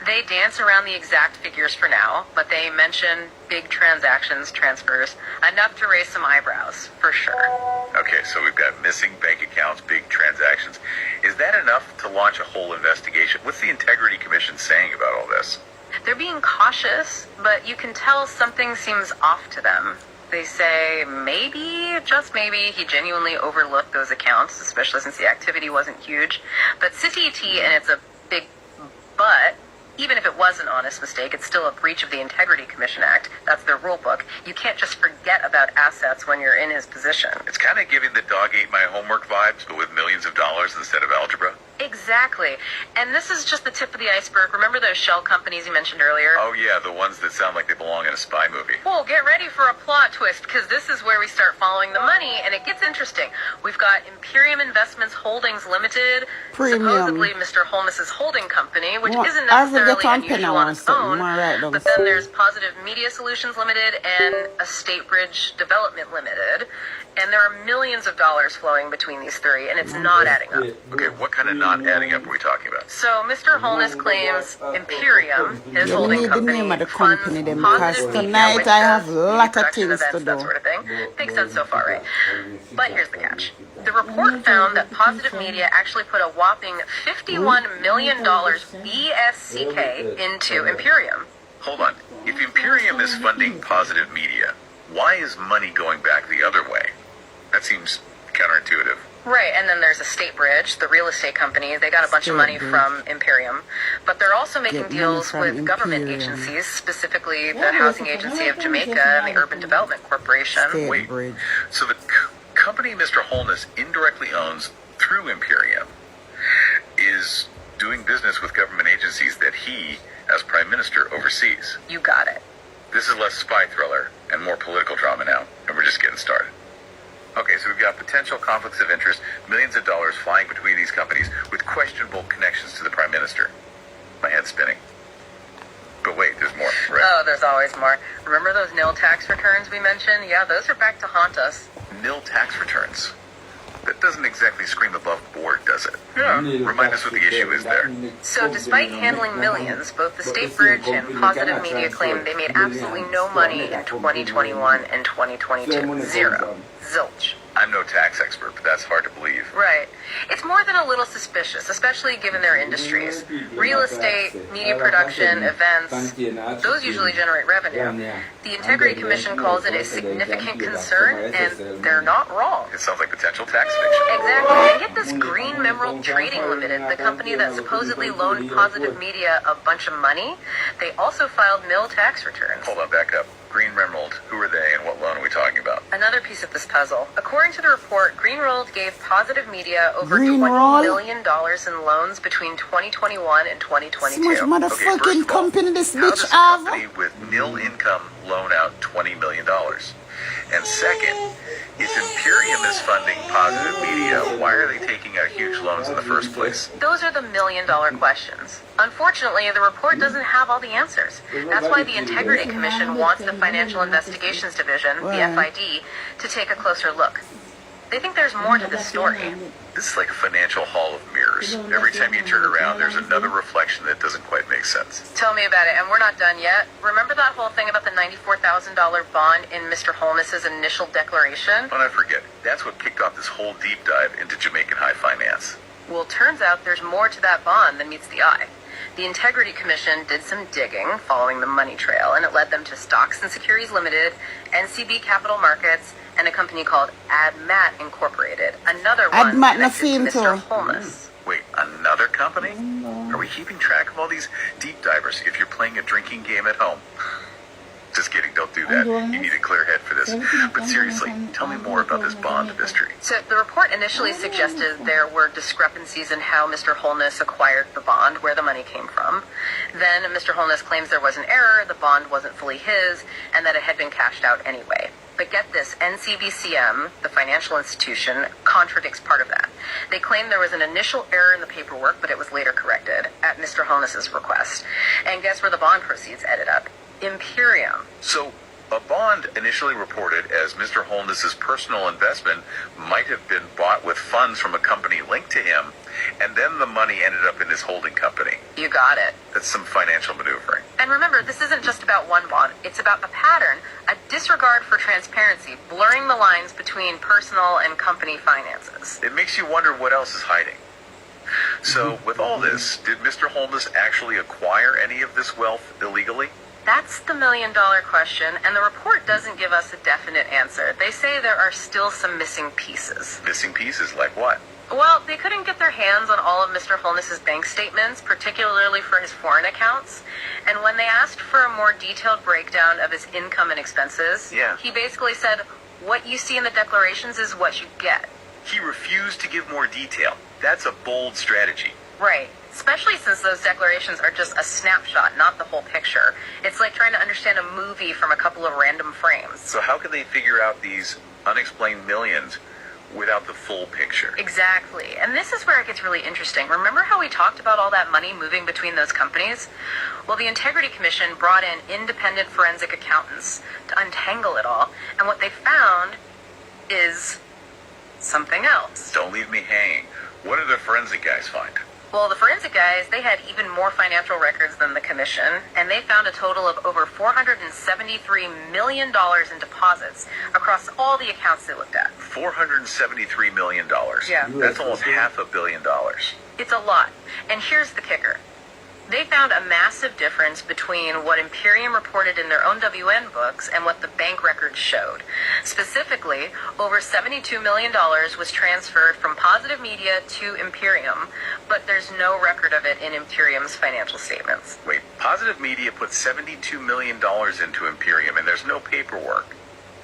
They dance around the exact figures for now, but they mention big transactions, transfers, enough to raise some eyebrows, for sure. Okay, so we've got missing bank accounts, big transactions. Is that enough to launch a whole investigation? What's the Integrity Commission saying about all this? They're being cautious, but you can tell something seems off to them. They say maybe, just maybe, he genuinely overlooked those accounts, especially since the activity wasn't huge. But CCT, and it's a big but, even if it was an honest mistake, it's still a breach of the Integrity Commission Act. That's their rule book. You can't just forget about assets when you're in his position. It's kind of giving the dog ate my homework vibes, but with millions of dollars instead of algebra. Exactly. And this is just the tip of the iceberg. Remember those shell companies you mentioned earlier? Oh yeah, the ones that sound like they belong in a spy movie. Well, get ready for a plot twist, because this is where we start following the money, and it gets interesting. We've got Imperium Investments Holdings Limited, supposedly Mr. Holness's holding company, which isn't necessarily unusual on its own. But then there's Positive Media Solutions Limited and Estate Bridge Development Limited. And there are millions of dollars flowing between these three, and it's not adding up. Okay, what kind of not adding up are we talking about? So Mr. Holness claims Imperium, his holding company, funds Positive Media, which does production events, that sort of thing. Makes sense so far, right? But here's the catch. The report found that Positive Media actually put a whopping $51 million BSCK into Imperium. Hold on. If Imperium is funding Positive Media, why is money going back the other way? That seems counterintuitive. Right, and then there's Estate Bridge, the real estate company. They got a bunch of money from Imperium. But they're also making deals with government agencies, specifically the Housing Agency of Jamaica and the Urban Development Corporation. Wait, so the company Mr. Holness indirectly owns through Imperium is doing business with government agencies that he, as Prime Minister, oversees. You got it. This is less spy thriller and more political drama now, and we're just getting started. Okay, so we've got potential conflicts of interest, millions of dollars flying between these companies with questionable connections to the Prime Minister. My head's spinning. But wait, there's more, right? Oh, there's always more. Remember those nil tax returns we mentioned? Yeah, those are back to haunt us. Nil tax returns. That doesn't exactly scream above board, does it? Yeah. Remind us what the issue is there. So despite handling millions, both the State Bridge and Positive Media claim they made absolutely no money in 2021 and 2022. Zero. Zilch. I'm no tax expert, but that's hard to believe. Right. It's more than a little suspicious, especially given their industries. Real estate, media production, events, those usually generate revenue. The Integrity Commission calls it a significant concern, and they're not wrong. It sounds like potential tax evasion. Exactly. And get this, Green Emerald Trading Limited, the company that supposedly loaned Positive Media a bunch of money, they also filed nil tax returns. Hold on, back up. Green Emerald, who are they and what loan are we talking about? Another piece of this puzzle. According to the report, Green Emerald gave Positive Media over $20 million in loans between 2021 and 2022. Much motherfucking company this bitch how does a company with nil income loan out $20 million? And second, if Imperium is funding Positive Media, why are they taking out huge loans in the first place? Those are the million-dollar questions. Unfortunately, the report doesn't have all the answers. That's why the Integrity Commission wants the Financial Investigations Division, the FID, to take a closer look. They think there's more to this story. This is like a financial hall of mirrors. Every time you turn around, there's another reflection that doesn't quite make sense. Tell me about it, and we're not done yet. Remember that whole thing about the $94,000 bond in Mr. Holness's initial declaration? Don't I forget, that's what kicked off this whole deep dive into Jamaican high finance. Well, turns out there's more to that bond than meets the eye. The Integrity Commission did some digging following the money trail, and it led them to Stocks and Securities Limited, NCB Capital Markets, and a company called AdMat Incorporated. Another one connected to Mr. Holness. Wait, another company? Are we keeping track of all these deep divers if you're playing a drinking game at home? Just kidding, don't do that. You need a clear head for this. But seriously, tell me more about this bond mystery. So the report initially suggested there were discrepancies in how Mr. Holness acquired the bond, where the money came from. Then Mr. Holness claims there was an error, the bond wasn't fully his, and that it had been cashed out anyway. But get this, NCBCM, the financial institution, contradicts part of that. They claim there was an initial error in the paperwork, but it was later corrected at Mr. Holness's request. And guess where the bond proceeds ended up? Imperium. So, a bond initially reported as Mr. Holness's personal investment might have been bought with funds from a company linked to him, and then the money ended up in his holding company. You got it. That's some financial maneuvering. And remember, this isn't just about one bond. It's about a pattern, a disregard for transparency, blurring the lines between personal and company finances. It makes you wonder what else is hiding. So, with all this, did Mr. Holness actually acquire any of this wealth illegally? That's the million-dollar question, and the report doesn't give us a definite answer. They say there are still some missing pieces. Missing pieces like what? Well, they couldn't get their hands on all of Mr. Holness's bank statements, particularly for his foreign accounts. And when they asked for a more detailed breakdown of his income and expenses, he basically said, what you see in the declarations is what you get. He refused to give more detail. That's a bold strategy. Right. Especially since those declarations are just a snapshot, not the whole picture. It's like trying to understand a movie from a couple of random frames. So how can they figure out these unexplained millions without the full picture? Exactly. And this is where it gets really interesting. Remember how we talked about all that money moving between those companies? Well, the Integrity Commission brought in independent forensic accountants to untangle it all. And what they found is something else. Don't leave me hanging. What did the forensic guys find? Well, the forensic guys, they had even more financial records than the commission, and they found a total of over $473 million in deposits across all the accounts they looked at. $473 million. Yeah. That's almost $500 million. It's a lot. And here's the kicker. They found a massive difference between what Imperium reported in their own WN books and what the bank records showed. Specifically, over $72 million was transferred from Positive Media to Imperium, but there's no record of it in Imperium's financial statements. Wait, Positive Media put $72 million into Imperium and there's no paperwork.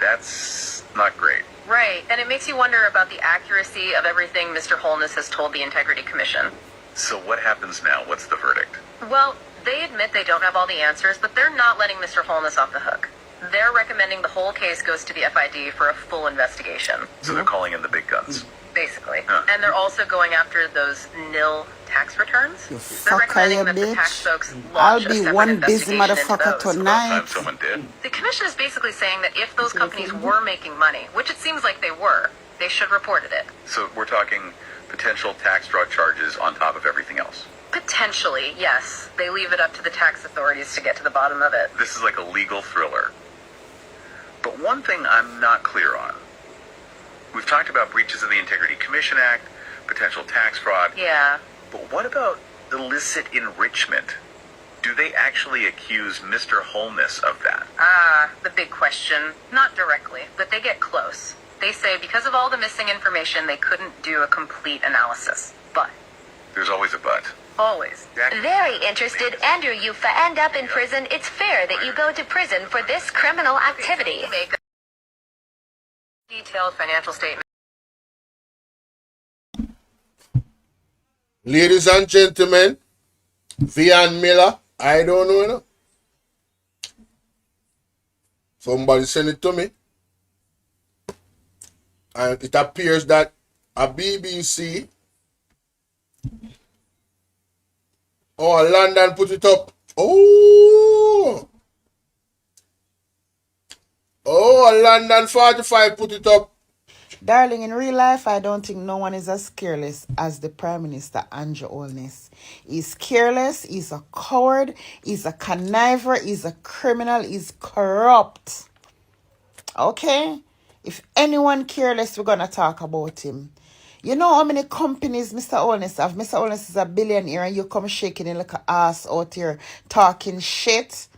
That's not great. Right, and it makes you wonder about the accuracy of everything Mr. Holness has told the Integrity Commission. So what happens now? What's the verdict? Well, they admit they don't have all the answers, but they're not letting Mr. Holness off the hook. They're recommending the whole case goes to the FID for a full investigation. So they're calling in the big guns. Basically. And they're also going after those nil tax returns. They're recommending that the tax folks launch a separate investigation into those. About time someone did. The commission is basically saying that if those companies were making money, which it seems like they were, They should have reported it. So we're talking potential tax fraud charges on top of everything else. Potentially, yes. They leave it up to the tax authorities to get to the bottom of it. This is like a legal thriller. But one thing I'm not clear on. We've talked about breaches of the Integrity Commission Act, potential tax fraud. Yeah. But what about illicit enrichment? Do they actually accuse Mr. Holness of that? The big question. Not directly, but they get close. They say because of all the missing information, they couldn't do a complete analysis. But. There's always a but. Always. Very interested, Andrew, you end up in prison. It's fair that you go to prison for this criminal activity. Make a detailed financial statement. Ladies and gentlemen, Vian Miller, I don't know, you know. Somebody send it to me. And it appears that a BBC or London put it up. Oh, London 45 put it up. Darling, in real life, I don't think no one is as careless as the Prime Minister, Andrew Holness. He's careless, he's a coward, he's a conniver, he's a criminal, he's corrupt. Okay? If anyone careless, we're going to talk about him. You know how many companies Mr. Holness have? Mr. Holness is a billionaire and you come shaking it like an ass out here talking shit.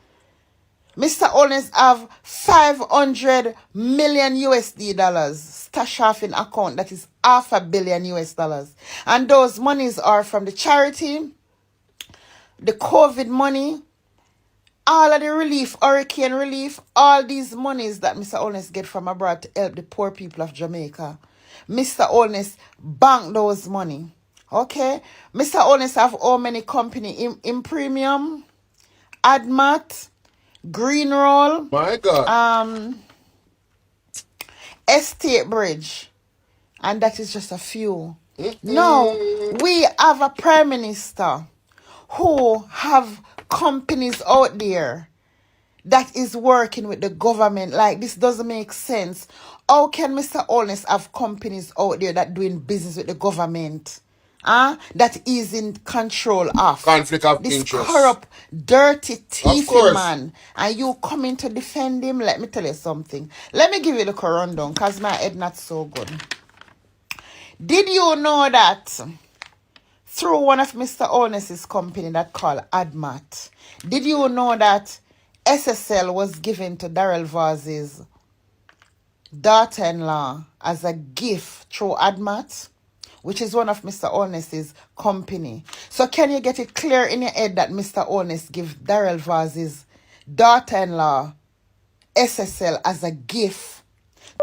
Mr. Holness have 500 million USD dollars stashed off in account that is $500 million US dollars. And those monies are from the charity, the COVID money, all of the relief, hurricane relief, all these monies that Mr. Holness get from abroad to help the poor people of Jamaica. Mr. Holness bank those money. Okay? Mr. Holness have how many company? In Premium, Admat, Green Roll, my God, Estate Bridge, and that is just a few. Now we have a Prime Minister who have companies out there that is working with the government. Like, this doesn't make sense. How can Mr. Holness have companies out there that doing business with the government? That is in control of conflict of this interest. Corrupt, dirty, thieving man. And you coming to defend him? Let me tell you something. Let me give you the rundown because my head not so good. Did you know that through one of Mr. Holness's company that called Admat, did you know that SSL was given to Darrell Vaz's daughter-in-law as a gift through Admat, which is one of Mr. Holness's company? So can you get it clear in your head that Mr. Holness give Darrell Vaz's daughter-in-law SSL as a gift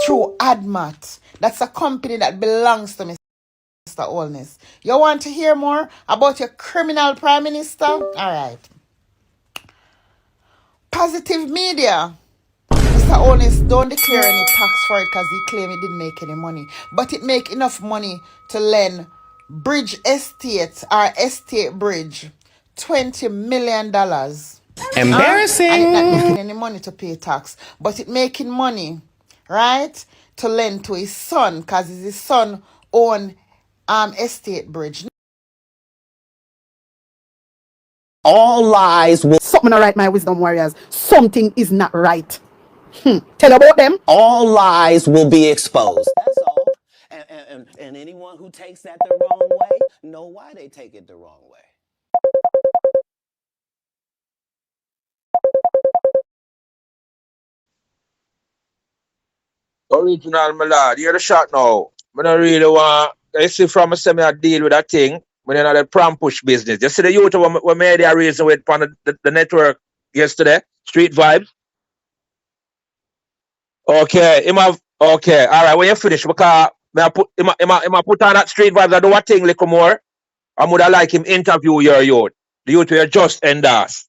through Admat? That's a company that belongs to Mr. Holness. You want to hear more about your criminal Prime Minister? All right. Positive Media. Mr. Holness don't declare any tax for it because he claimed he didn't make any money. But it make enough money to lend Bridge Estate or Estate Bridge $20 million. Embarrassing. And it not making any money to pay tax. But it making money, right, to lend to his son because his son own Estate Bridge. All lies will... Something all right, my wisdom warriors. Something is not right. Tell about them. All lies will be exposed. That's all. And anyone who takes that the wrong way, know why they take it the wrong way. Original, my lad. You're the shot now. I don't really want... You see from a semi deal with that thing, when you're not a pram push business. You see the youth were made their reason with on the network yesterday? Street Vibes. Okay, okay, all right, when you finish, because I put on that Street Vibes, I do a thing little more. I would have like him interview your youth. The youth were just end us.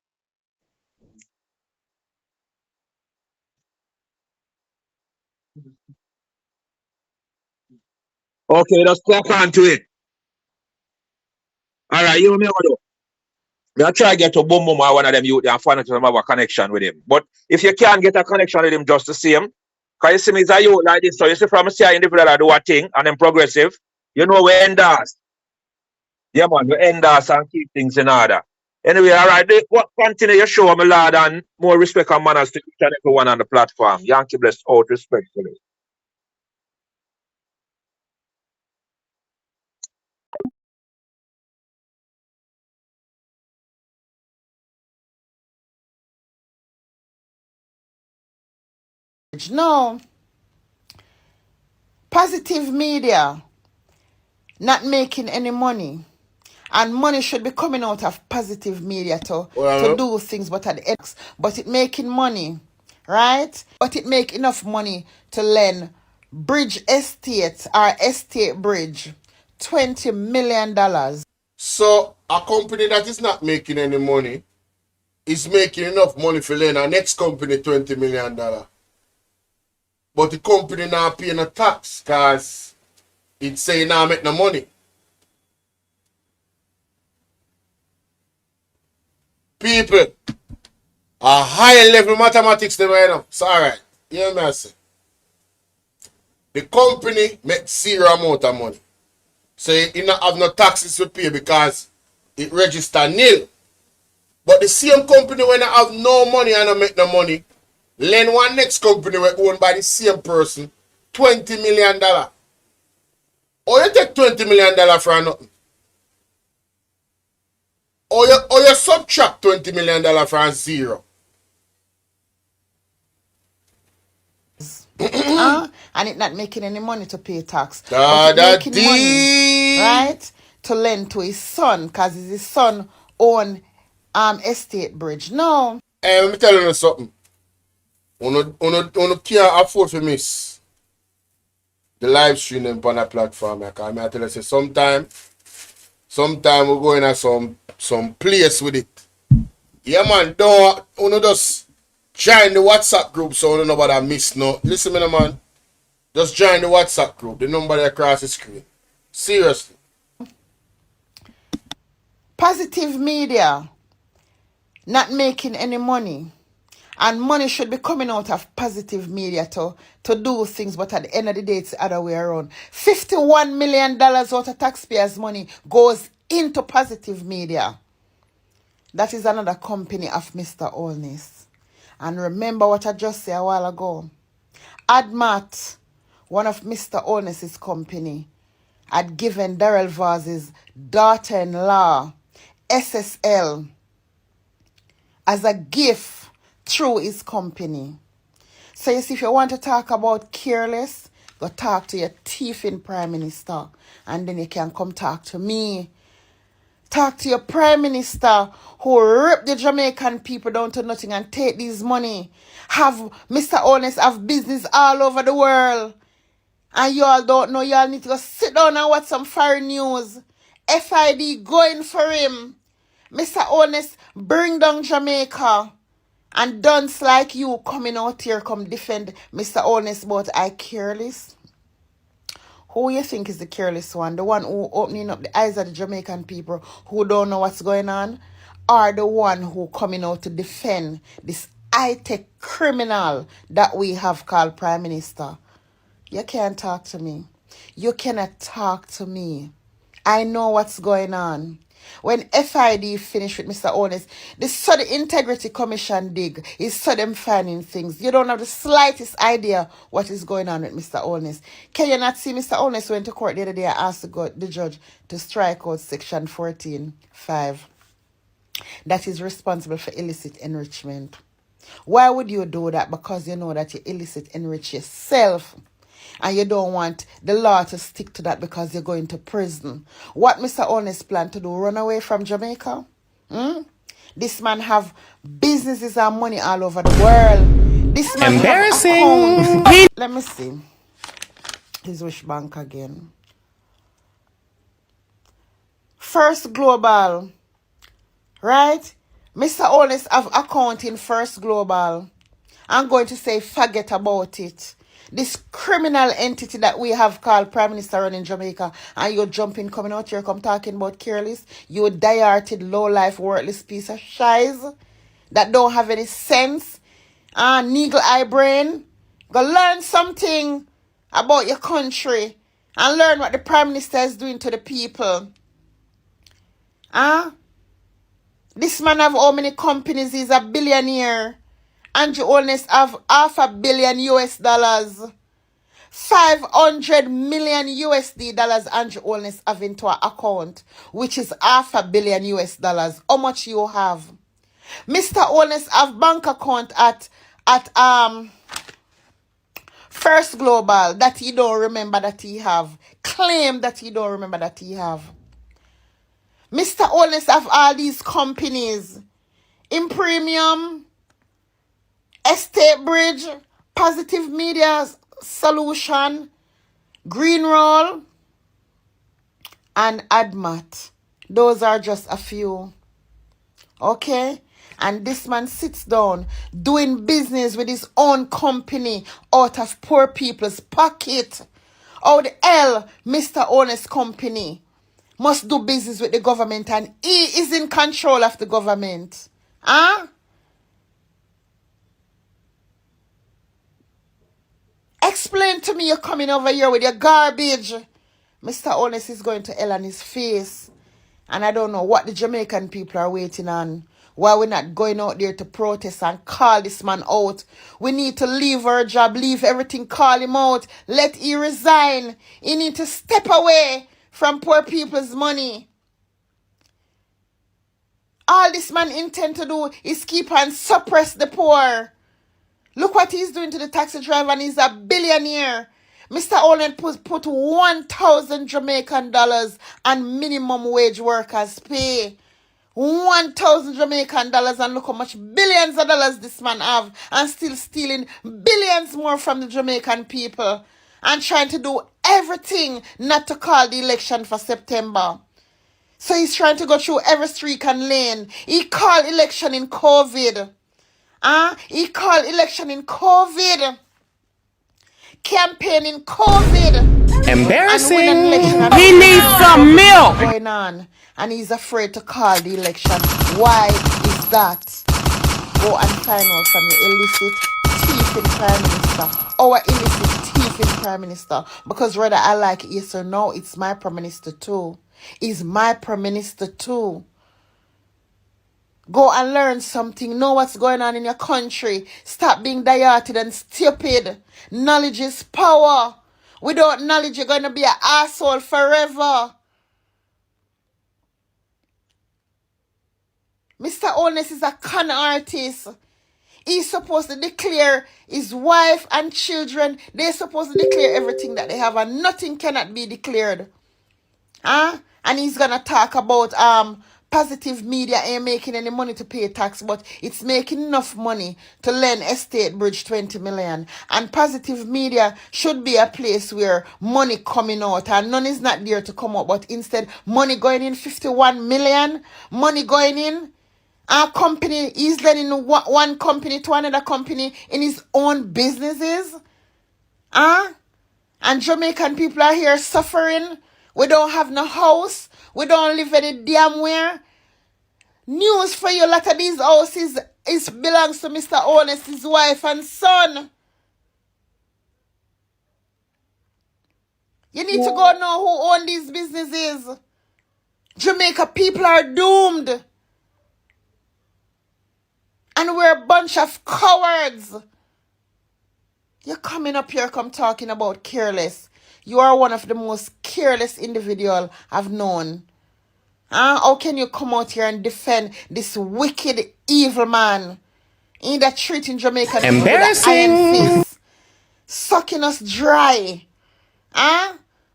Okay, just clock on to it. All right, you know me what do? I try to get to Boom Boom or one of them youth and find out if I have a connection with him. But if you can't get a connection with him just the same, Because you see me as a youth like this, so you see from see an individual that do a thing and then progressive, you know we endorse. Yeah, man, we endorse and keep things in order. Anyway, all right, what continue your show, my lord, and more respect and manners to each and everyone on the platform. Yankee blessed out respectfully. No. Positive media not making any money. And money should be coming out of positive media to do things but at the end. But it making money, right? But it make enough money to lend Bridge Estate or Estate Bridge $20 million. So a company that is not making any money is making enough money for lend our next company $20 million. But the company not paying a tax because it's saying now make no money. People, a high level mathematics they right now. It's alright. You know what I say? The company makes zero amount of money. So it not have no taxes to pay because it register nil. But the same company when I have no money and I make no money, lend one next company owned by the same person $20 million. Or you take $20 million for nothing. Or you subtract $20 million from zero. And it not making any money to pay tax. But it making money, right? To lend to his son, because his son own Estate Bridge. No. Hey, let me tell you something. Uno can't afford to miss the live streaming on that platform. I tell you, sometime we go in at some place with it. Yeah, man, don't just join the WhatsApp group so you don't know what I miss. No, listen, man. Just join the WhatsApp group. The number there across the screen. Seriously. Positive media not making any money. And money should be coming out of positive media to do things, but at the end of the day, it's the other way around. $51 million worth of taxpayers' money goes into positive media. That is another company of Mr. Olness. And remember what I just said a while ago. AdMat, one of Mr. Olness's company, had given Darrell Vase's daughter-in-law, SSL, as a gift through his company. So you see, if you want to talk about careless, go talk to your thieving Prime Minister. And then you can come talk to me. Talk to your Prime Minister who ripped the Jamaican people down to nothing and take this money. Have Mr. Honest have business all over the world. And you all don't know, you all need to go sit down and watch some foreign news. FID going for him. Mr. Honest bring down Jamaica. And dunce like you coming out here come defend Mr. Honest, but I careless. Who you think is the careless one? The one who opening up the eyes of the Jamaican people who don't know what's going on? Or the one who coming out to defend this high-tech criminal that we have called Prime Minister? You can't talk to me. You cannot talk to me. I know what's going on. When FID finished with Mr. Honest, they saw the Integrity Commission dig. He saw them finding things. You don't have the slightest idea what is going on with Mr. Honest. Can you not see Mr. Honest went to court the other day and asked the judge to strike out Section 14(5) that is responsible for illicit enrichment. Why would you do that? Because you know that you illicit enrich yourself. And you don't want the law to stick to that because you're going to prison. What Mr. Honest plan to do? Run away from Jamaica? This man have businesses and money all over the world. This man Embarrassing. Let me see. His wish bank again. First Global. Right? Mr. Honest have account in First Global. I'm going to say forget about it. This criminal entity that we have called Prime Minister running Jamaica, and you're jumping, coming out here, come talking about careless, you die-hearted, low-life, worthless piece of shiz that don't have any sense, neagle eye brain. Go learn something about your country and learn what the Prime Minister is doing to the people. Huh? This man have how many companies? He's a billionaire. Andrew Holness have $500 million US. 500 million USD dollars Andrew Holness have into our account, which is $500 million US. How much you have? Mr. Holness have bank account at First Global that he don't remember that he have. Claim that he don't remember that he have. Mr. Holness have all these companies. Imperium, Estate Bridge, Positive Media Solution, Green Roll, and AdMat. Those are just a few. Okay? And this man sits down doing business with his own company out of poor people's pocket. How the hell Mr. Holness company must do business with the government and he is in control of the government? Huh? Explain to me you're coming over here with your garbage. Mr. Holness is going to hell on his face. And I don't know what the Jamaican people are waiting on. Why we're not going out there to protest and call this man out. We need to leave our job, leave everything, call him out. Let he resign. He need to step away from poor people's money. All this man intend to do is keep and suppress the poor. Look what he's doing to the taxi driver, and he's a billionaire. Mr. Holness put 1,000 Jamaican dollars on minimum wage workers pay. 1,000 Jamaican dollars, and look how much billions of dollars this man have, and still stealing billions more from the Jamaican people and trying to do everything not to call the election for September. So he's trying to go through every street and lane. He called election in COVID. He called election in COVID. Campaign in COVID. Embarrassing. He needs some milk. Going on, and he's afraid to call the election. Why is that? Go and find out from your illicit thief in Prime Minister. Our illicit thief in Prime Minister. Because whether I like it yes or no, it's my Prime Minister too. It's my Prime Minister too. Go and learn something. Know what's going on in your country. Stop being diated and stupid. Knowledge is power. Without knowledge, you're going to be an asshole forever. Mr. Holness is a con artist. He's supposed to declare his wife and children. They're supposed to declare everything that they have, and nothing cannot be declared. And he's going to talk about Positive Media ain't making any money to pay tax, but it's making enough money to lend Estate Bridge 20 million. And Positive Media should be a place where money coming out, and none is not there to come out, but instead money going in 51 million, money going in. Our company, he's lending one company to another company in his own businesses. And Jamaican people are here suffering. We don't have no house. We don't live any damn where. News for you, a lot of these houses belongs to Mr. Holness, his wife and son. You need to go know who own these businesses. Jamaica people are doomed. And we're a bunch of cowards. You're coming up here, talking about careless. You are one of the most careless individuals I've known. How can you come out here and defend this wicked, evil man? In that treating Jamaican people with an iron fist, sucking us dry.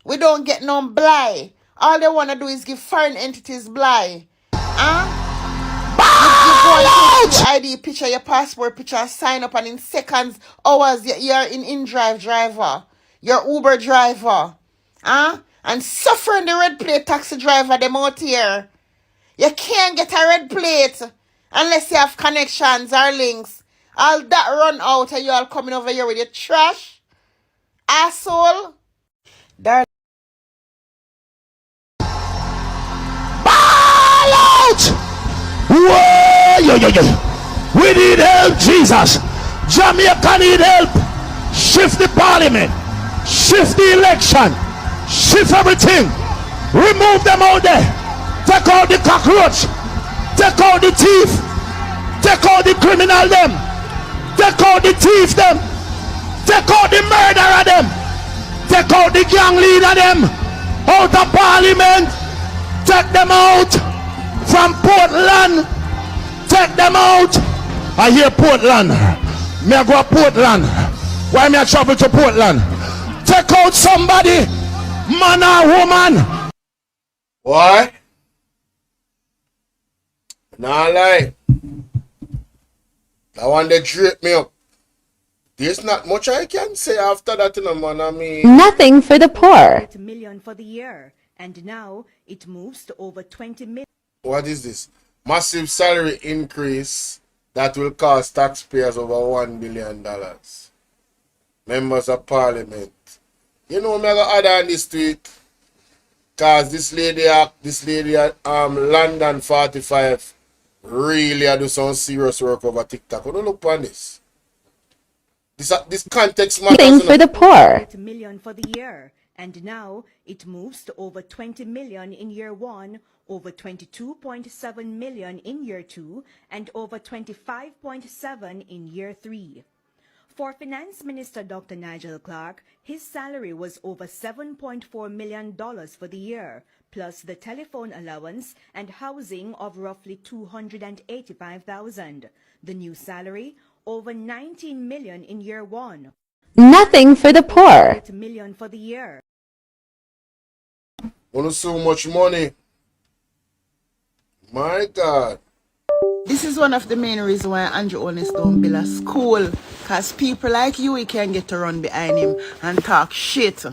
We don't get no bly. All they want to do is give foreign entities bly. You go and take your ID picture, your passport picture, sign up, and in seconds, hours, you're in InDrive driver. You're Uber driver. And suffering the red plate taxi driver, them out here. You can't get a red plate unless you have connections or links. All that run out and you all coming over here with your trash. Asshole. Darling. Ball out! Whoa! We need help, Jesus. Jamaica need help. shift the parliament, shift the election, shift everything, remove them out there, take out the cockroach, take out the thief, take out the criminal them, take out the thief them, take out the murderer them, take out the gang leader them, out of parliament, take them out from Portland, take them out. I hear Portland, me I go to Portland, why me I travel to Portland? Take out somebody, man or woman. Why? Nah lie. I want to drape me up. There's not much I can say after that, you know, man. I mean, Nothing for the poor. Million for the year, and now it moves to over 20 million. What is this? Massive salary increase that will cost taxpayers over $1 billion. Members of Parliament. You know, I'm going to add on this to it. Because this lady London 45 really do some serious work over TikTok. Don't look on this. This context matters. Nothing for the poor. Million for the year, and now it moves to over 20 million in year one, over 22.7 million in year two, and over 25.7 in year three. For Finance Minister Dr. Nigel Clark, his salary was over $7.4 million for the year, plus the telephone allowance and housing of roughly $285,000. The new salary, over 19 million in year one. Nothing for the poor. Million for the year. Want so much money? My God. This is one of the main reasons why Andrew Holness don't build a school. Because people like you, he can get to run behind him and talk shit.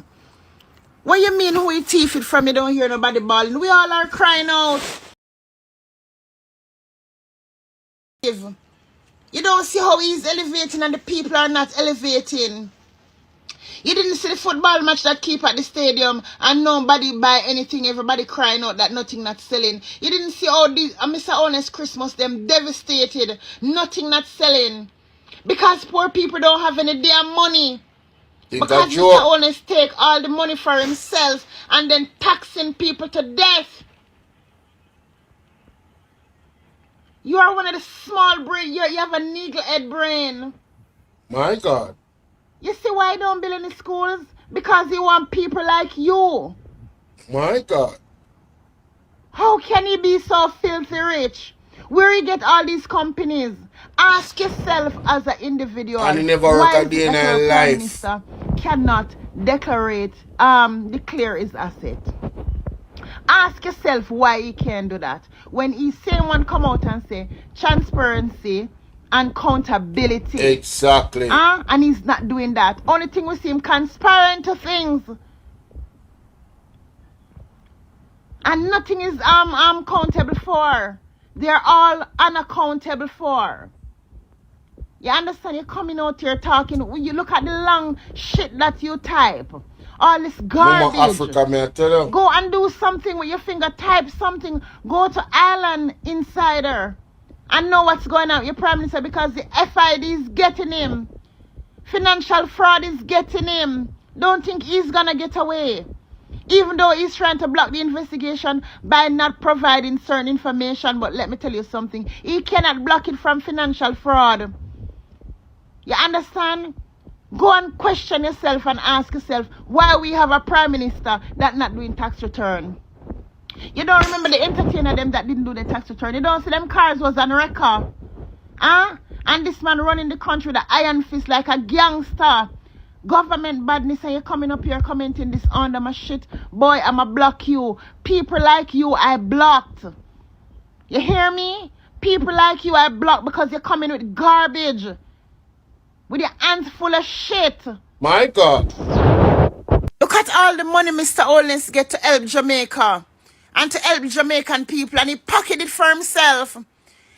What you mean who he thief it from? You don't hear nobody bawling. We all are crying out. You don't see how he's elevating and the people are not elevating. You didn't see the football match that keep at the stadium and nobody buy anything, everybody crying out that nothing not selling. You didn't see all these, Mr. Honest Christmas, them devastated, nothing not selling. Because poor people don't have any damn money. Because Mr. Honest take all the money for himself and then taxing people to death. You are one of the small brain, you have a needle head brain. My God. You see why you don't build any schools? Because you want people like you. My God. How can you be so filthy rich? Where you get all these companies? Ask yourself as an individual. And you never work a day in your life. Minister cannot declare his asset. Ask yourself why he can't do that. When he same one come out and say transparency and accountability. Exactly. And he's not doing that. Only thing we see him transparent to things. And nothing is accountable for. They're all unaccountable for. You understand? You're coming out here talking. When you look at the long shit that you type. All this garbage. Mama Africa, may I tell you? Go and do something with your finger. Type something. Go to Island Insider. And know what's going on with your Prime Minister because the FID is getting him. Financial fraud is getting him. Don't think he's gonna get away. Even though he's trying to block the investigation by not providing certain information. But let me tell you something. He cannot block it from financial fraud. You understand? Go and question yourself and ask yourself why we have a Prime Minister that not doing tax return. You don't remember the entertainer them that didn't do the tax return. You don't see them cars was on record. And this man running the country with an iron fist like a gangster. Government badness and you're coming up here commenting this under my shit. Boy, I'ma block you. People like you, I blocked. You hear me? People like you, I blocked because you're coming with garbage. With your hands full of shit. My God. Look at all the money Mr. Holness get to help Jamaica. And to help Jamaican people. And he pocketed it for himself.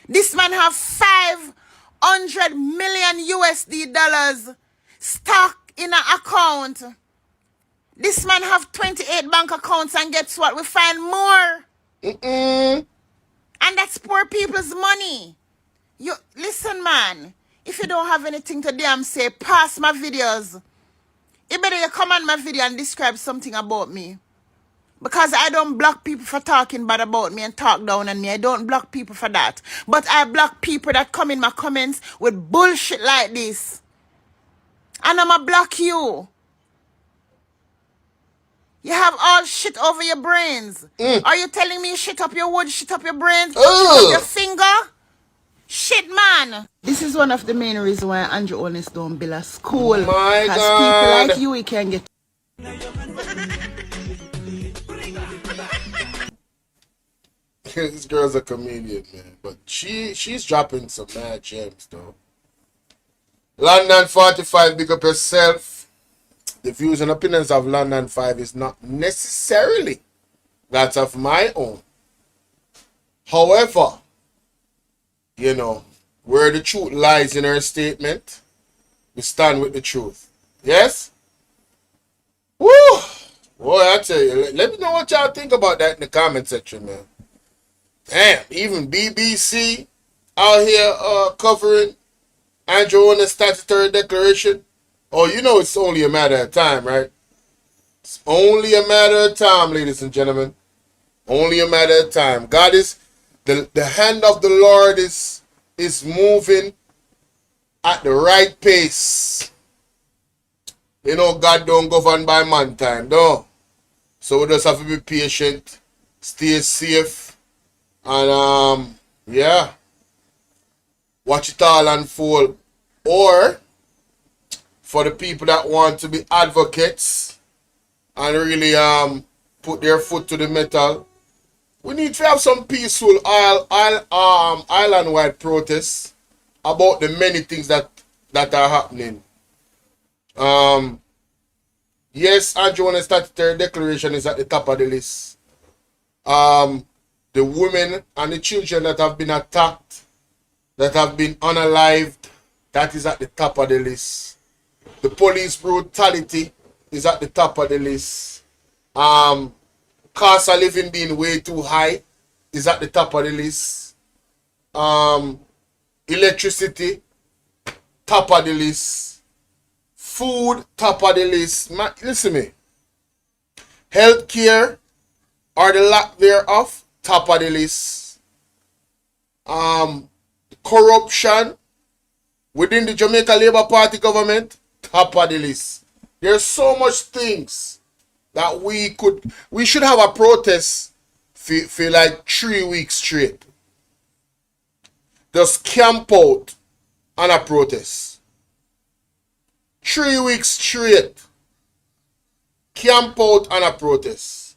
This man have 500 million USD dollars stock in an account. This man have 28 bank accounts and guess what? We find more. And that's poor people's money. You listen, man. If you don't have anything to damn say, pass my videos. It better you come on my video and describe something about me. Because I don't block people for talking bad about me and talk down on me. I don't block people for that. But I block people that come in my comments with bullshit like this. And I'ma block you. You have all shit over your brains. Are you telling me shit up your wood, shit up your brains, shit up your finger? Shit, man. This is one of the main reasons why Andrew Holness don't build a school. My Because God. people like you, we can get... This girl's a comedian, man. But she's dropping some mad gems, though. London 45, big up yourself. The views and opinions of London 5 is not necessarily that of my own. However, you know, where the truth lies in her statement, we stand with the truth. Yes? Woo! Boy, I tell you, let me know what y'all think about that in the comment section, man. Damn, even BBC out here covering Andrew Holness statutory declaration. Oh, you know it's only a matter of time, right? It's only a matter of time, ladies and gentlemen. Only a matter of time. God is, the hand of the Lord is moving at the right pace. You know, God don't govern by man time, no. So we just have to be patient, stay safe, and yeah, watch it all unfold. Or for the people that want to be advocates and really put their foot to the metal, we need to have some peaceful island-wide protests about the many things that are happening. Yes, Andrew Holness statutory declaration is at the top of the list. The women and the children that have been attacked, that have been unalived, that is at the top of the list. The police brutality is at the top of the list. Cost of living being way too high is at the top of the list. Electricity, top of the list. Food, top of the list. Listen to me. Healthcare, or the lack thereof, top of the list. Corruption within the Jamaica Labour Party government, top of the list. There's so much things that we should have a protest for like 3 weeks straight. Just camp out on a protest. 3 weeks straight. Camp out on a protest.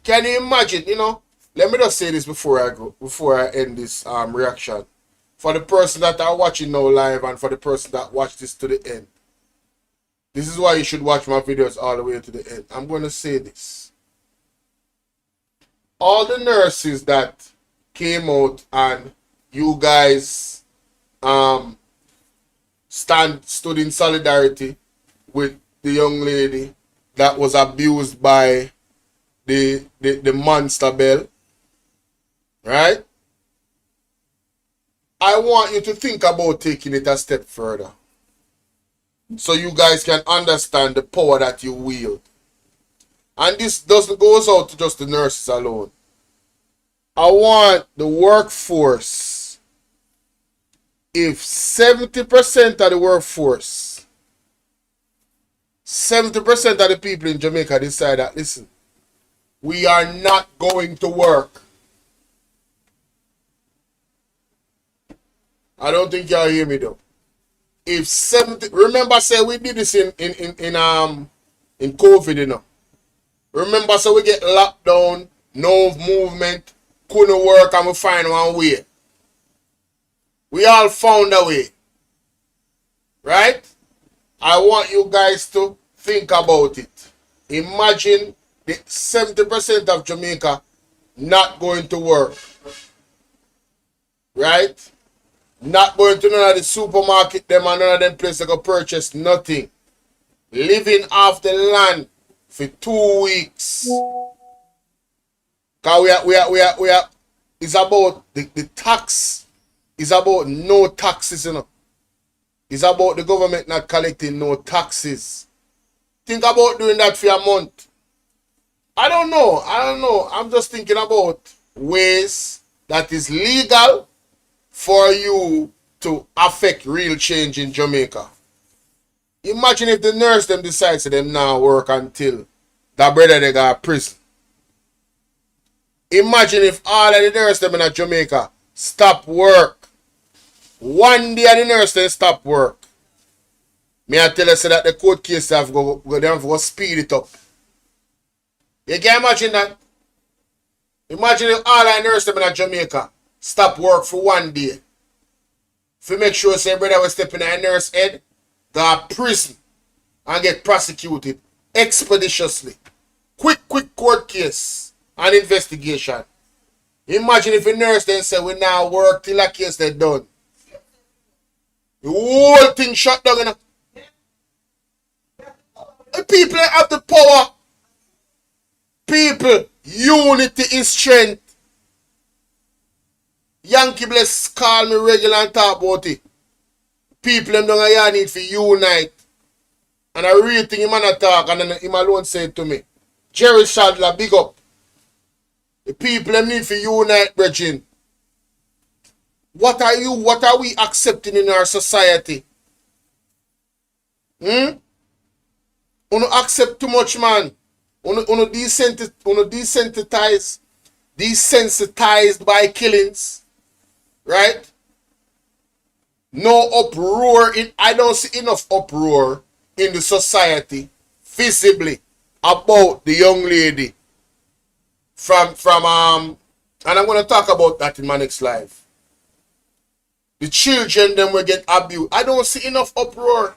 Can you imagine, you know? Let me just say this before I end this reaction. For the person that are watching now live and for the person that watch this to the end. This is why you should watch my videos all the way to the end. I'm going to say this. All the nurses that came out and you guys stood in solidarity with the young lady that was abused by the monster bell, right? I want you to think about taking it a step further so you guys can understand the power that you wield. And this doesn't goes out to just the nurses alone. I want the workforce, if 70% of the workforce, 70% of the people in Jamaica decide that, listen, we are not going to work. I don't think y'all hear me though. If 70, remember I said we did this in COVID, you know. Remember, so we get locked down, no movement, couldn't work, and we find one way. We all found a way. Right? I want you guys to think about it. Imagine the 70% of Jamaica not going to work. Right? Not going to none of the supermarket, them and none of them places to go purchase nothing. Living off the land for 2 weeks. Cause we are it's about the tax It's about no taxes, you know. It's about the government not collecting no taxes. Think about doing that for a month. I don't know. I'm just thinking about ways that is legal for you to affect real change in Jamaica. Imagine if the nurse them decides to them now work until that brother they got prison. Imagine if all of the nurse them in Jamaica stop work. One day the nurse they stop work. Me I tell you say that the court case have go speed it up. You can imagine that? Imagine if all the nurse them in Jamaica stop work for one day. If you make sure say brother will step in a nurse head, go to prison and get prosecuted expeditiously. Quick court case and investigation. Imagine if a nurse then say we now work till a case they done. The whole thing shut down. You know? The people have the power. People, unity is strength. Yankee Bless call me regular and talk about it. People them don't have need to unite. And I real thing him and talk and then him alone said to me, Jerry Shadler, big up. The people them need to unite, brethren. What are we accepting in our society? Uno accept too much, man. Uno desensitized by killings. Right? No uproar. I don't see enough uproar in the society visibly about the young lady from and I'm going to talk about that in my next live. The children them will get abused. I don't see enough uproar.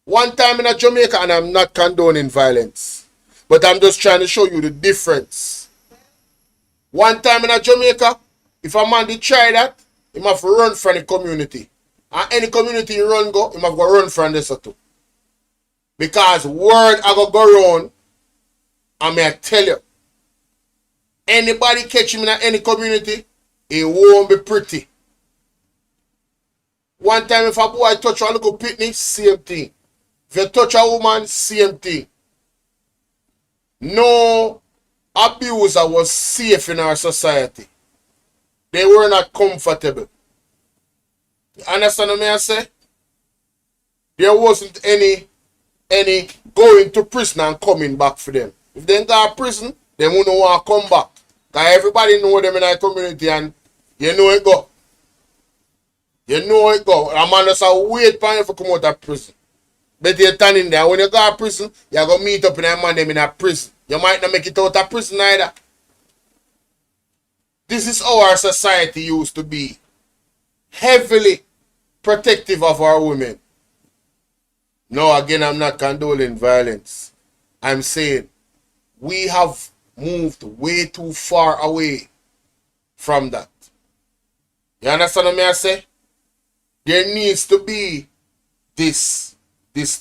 One time in Jamaica, and I'm not condoning violence, but I'm just trying to show you the difference. One time in Jamaica, if a man did try that, he must run from the community. And any community you run go, he must go run from this too. Because word I go around, and may I tell you, anybody catch him in any community, it won't be pretty. One time if a boy touch a little picnic, same thing. If you touch a woman, same thing. No abuser was safe in our society. They were not comfortable. You understand what I say? There wasn't any going to prison and coming back for them. If they go to prison, they won't want to come back. Because everybody know them in our community and you know it go. You know it go. A man just wait for you to come out of prison. But you're standing there. When you go to prison, you're going to meet up in a man them in a prison. You might not make it out of prison either. This is how our society used to be. Heavily protective of our women. No, again, I'm not condoning violence. I'm saying we have moved way too far away from that. You understand what I say? There needs to be this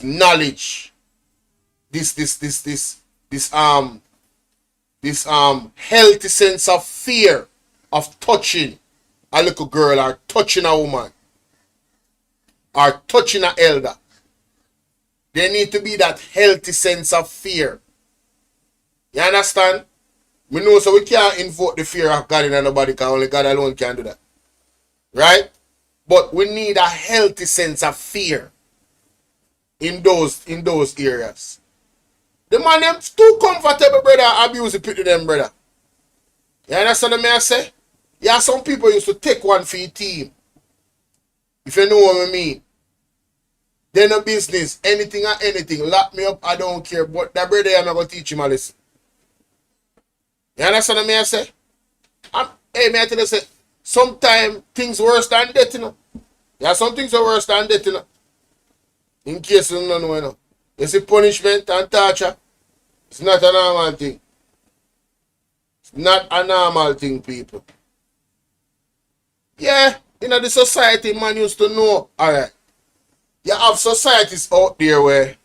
knowledge, this healthy sense of fear of touching a little girl or touching a woman or touching an elder. There need to be that healthy sense of fear. You understand? We know so we can't invoke the fear of God in nobody because only God alone can do that. Right? But we need a healthy sense of fear in those areas. The man them too comfortable, brother, abuse the people them, brother. You understand what I say? Yeah, some people used to take one for your team. If you know what I mean. They no business. Anything or anything. Lock me up, I don't care. But that brother I'm going to teach him a lesson. You understand what I say? Hey, may I tell you, say, sometimes things worse than death, you know. Yeah, some things are worse than death, you know. In case you don't know, you know. You see punishment and torture. It's not a normal thing. It's not a normal thing, people. Yeah, you know, the society man used to know. Alright. You have societies out there where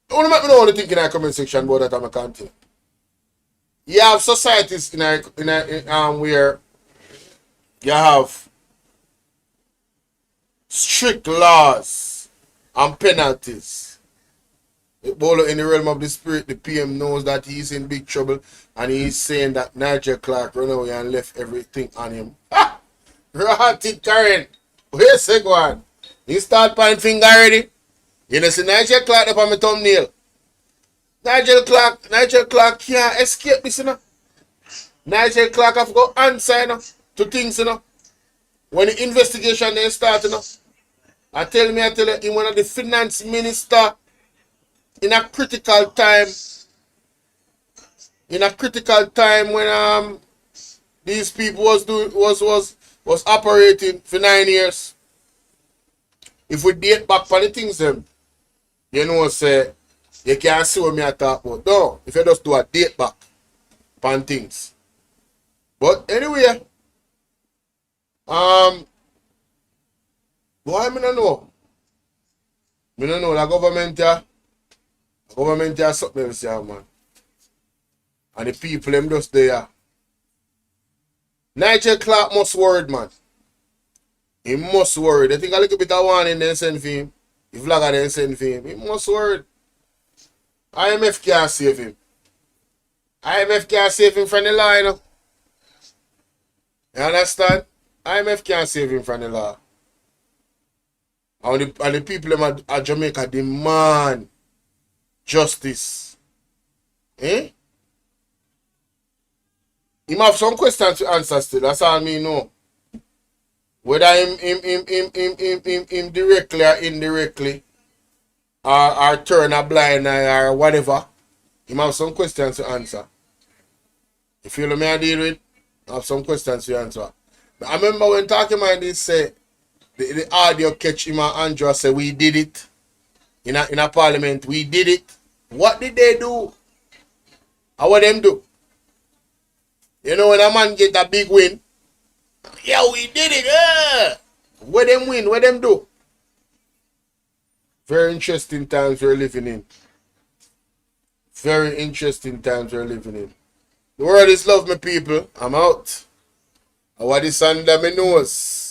you want to make me know what you think in the comment section about that I'm a continue. you have societies where you have strict laws and penalties. Bolo, in the realm of the spirit, the PM knows that he's in big trouble, and he's saying that Nigel Clark run away and left everything on him. Ha! Rotted Karen. Where's the second one? You start pointing finger already? You know, see Nigel Clark up on my thumbnail. Nigel Clark can't escape this, you know. Nigel Clark have to go answer, you know, to things, you know. When the investigation then start, you know. I tell you, he one of the finance minister in a critical time. In a critical time when these people was operating for 9 years. If we date back on the things them, you know, say you can't see what me I talk about. No, if you just do a date back on things. But anyway, boy, I don't know. I don't know. The government has something else here, man. And the people them just there. Nigel Clark must worried, man. He must worried. I think a little bit of warning then send for him. The vlogger then send for him. He must worried. IMF can't save him. IMF can't save him from the law, you know. You understand? IMF can't save him from the law. And the people of Jamaica demand justice. Eh? He have some questions to answer still. That's all me know. Whether him directly or indirectly, or turn a blind eye or whatever, he have some questions to answer. You feel me I deal with? I have some questions to answer. But I remember when talking about this, say the audio catch him and Andrew say we did it in a parliament. We did it. What did they do? How what them do? You know, when a man get a big win, yeah, we did it. Yeah. What them win? What them do? Very interesting times we're living in. Very interesting times we're living in. The world is love, my people. I'm out. I want this under my nose.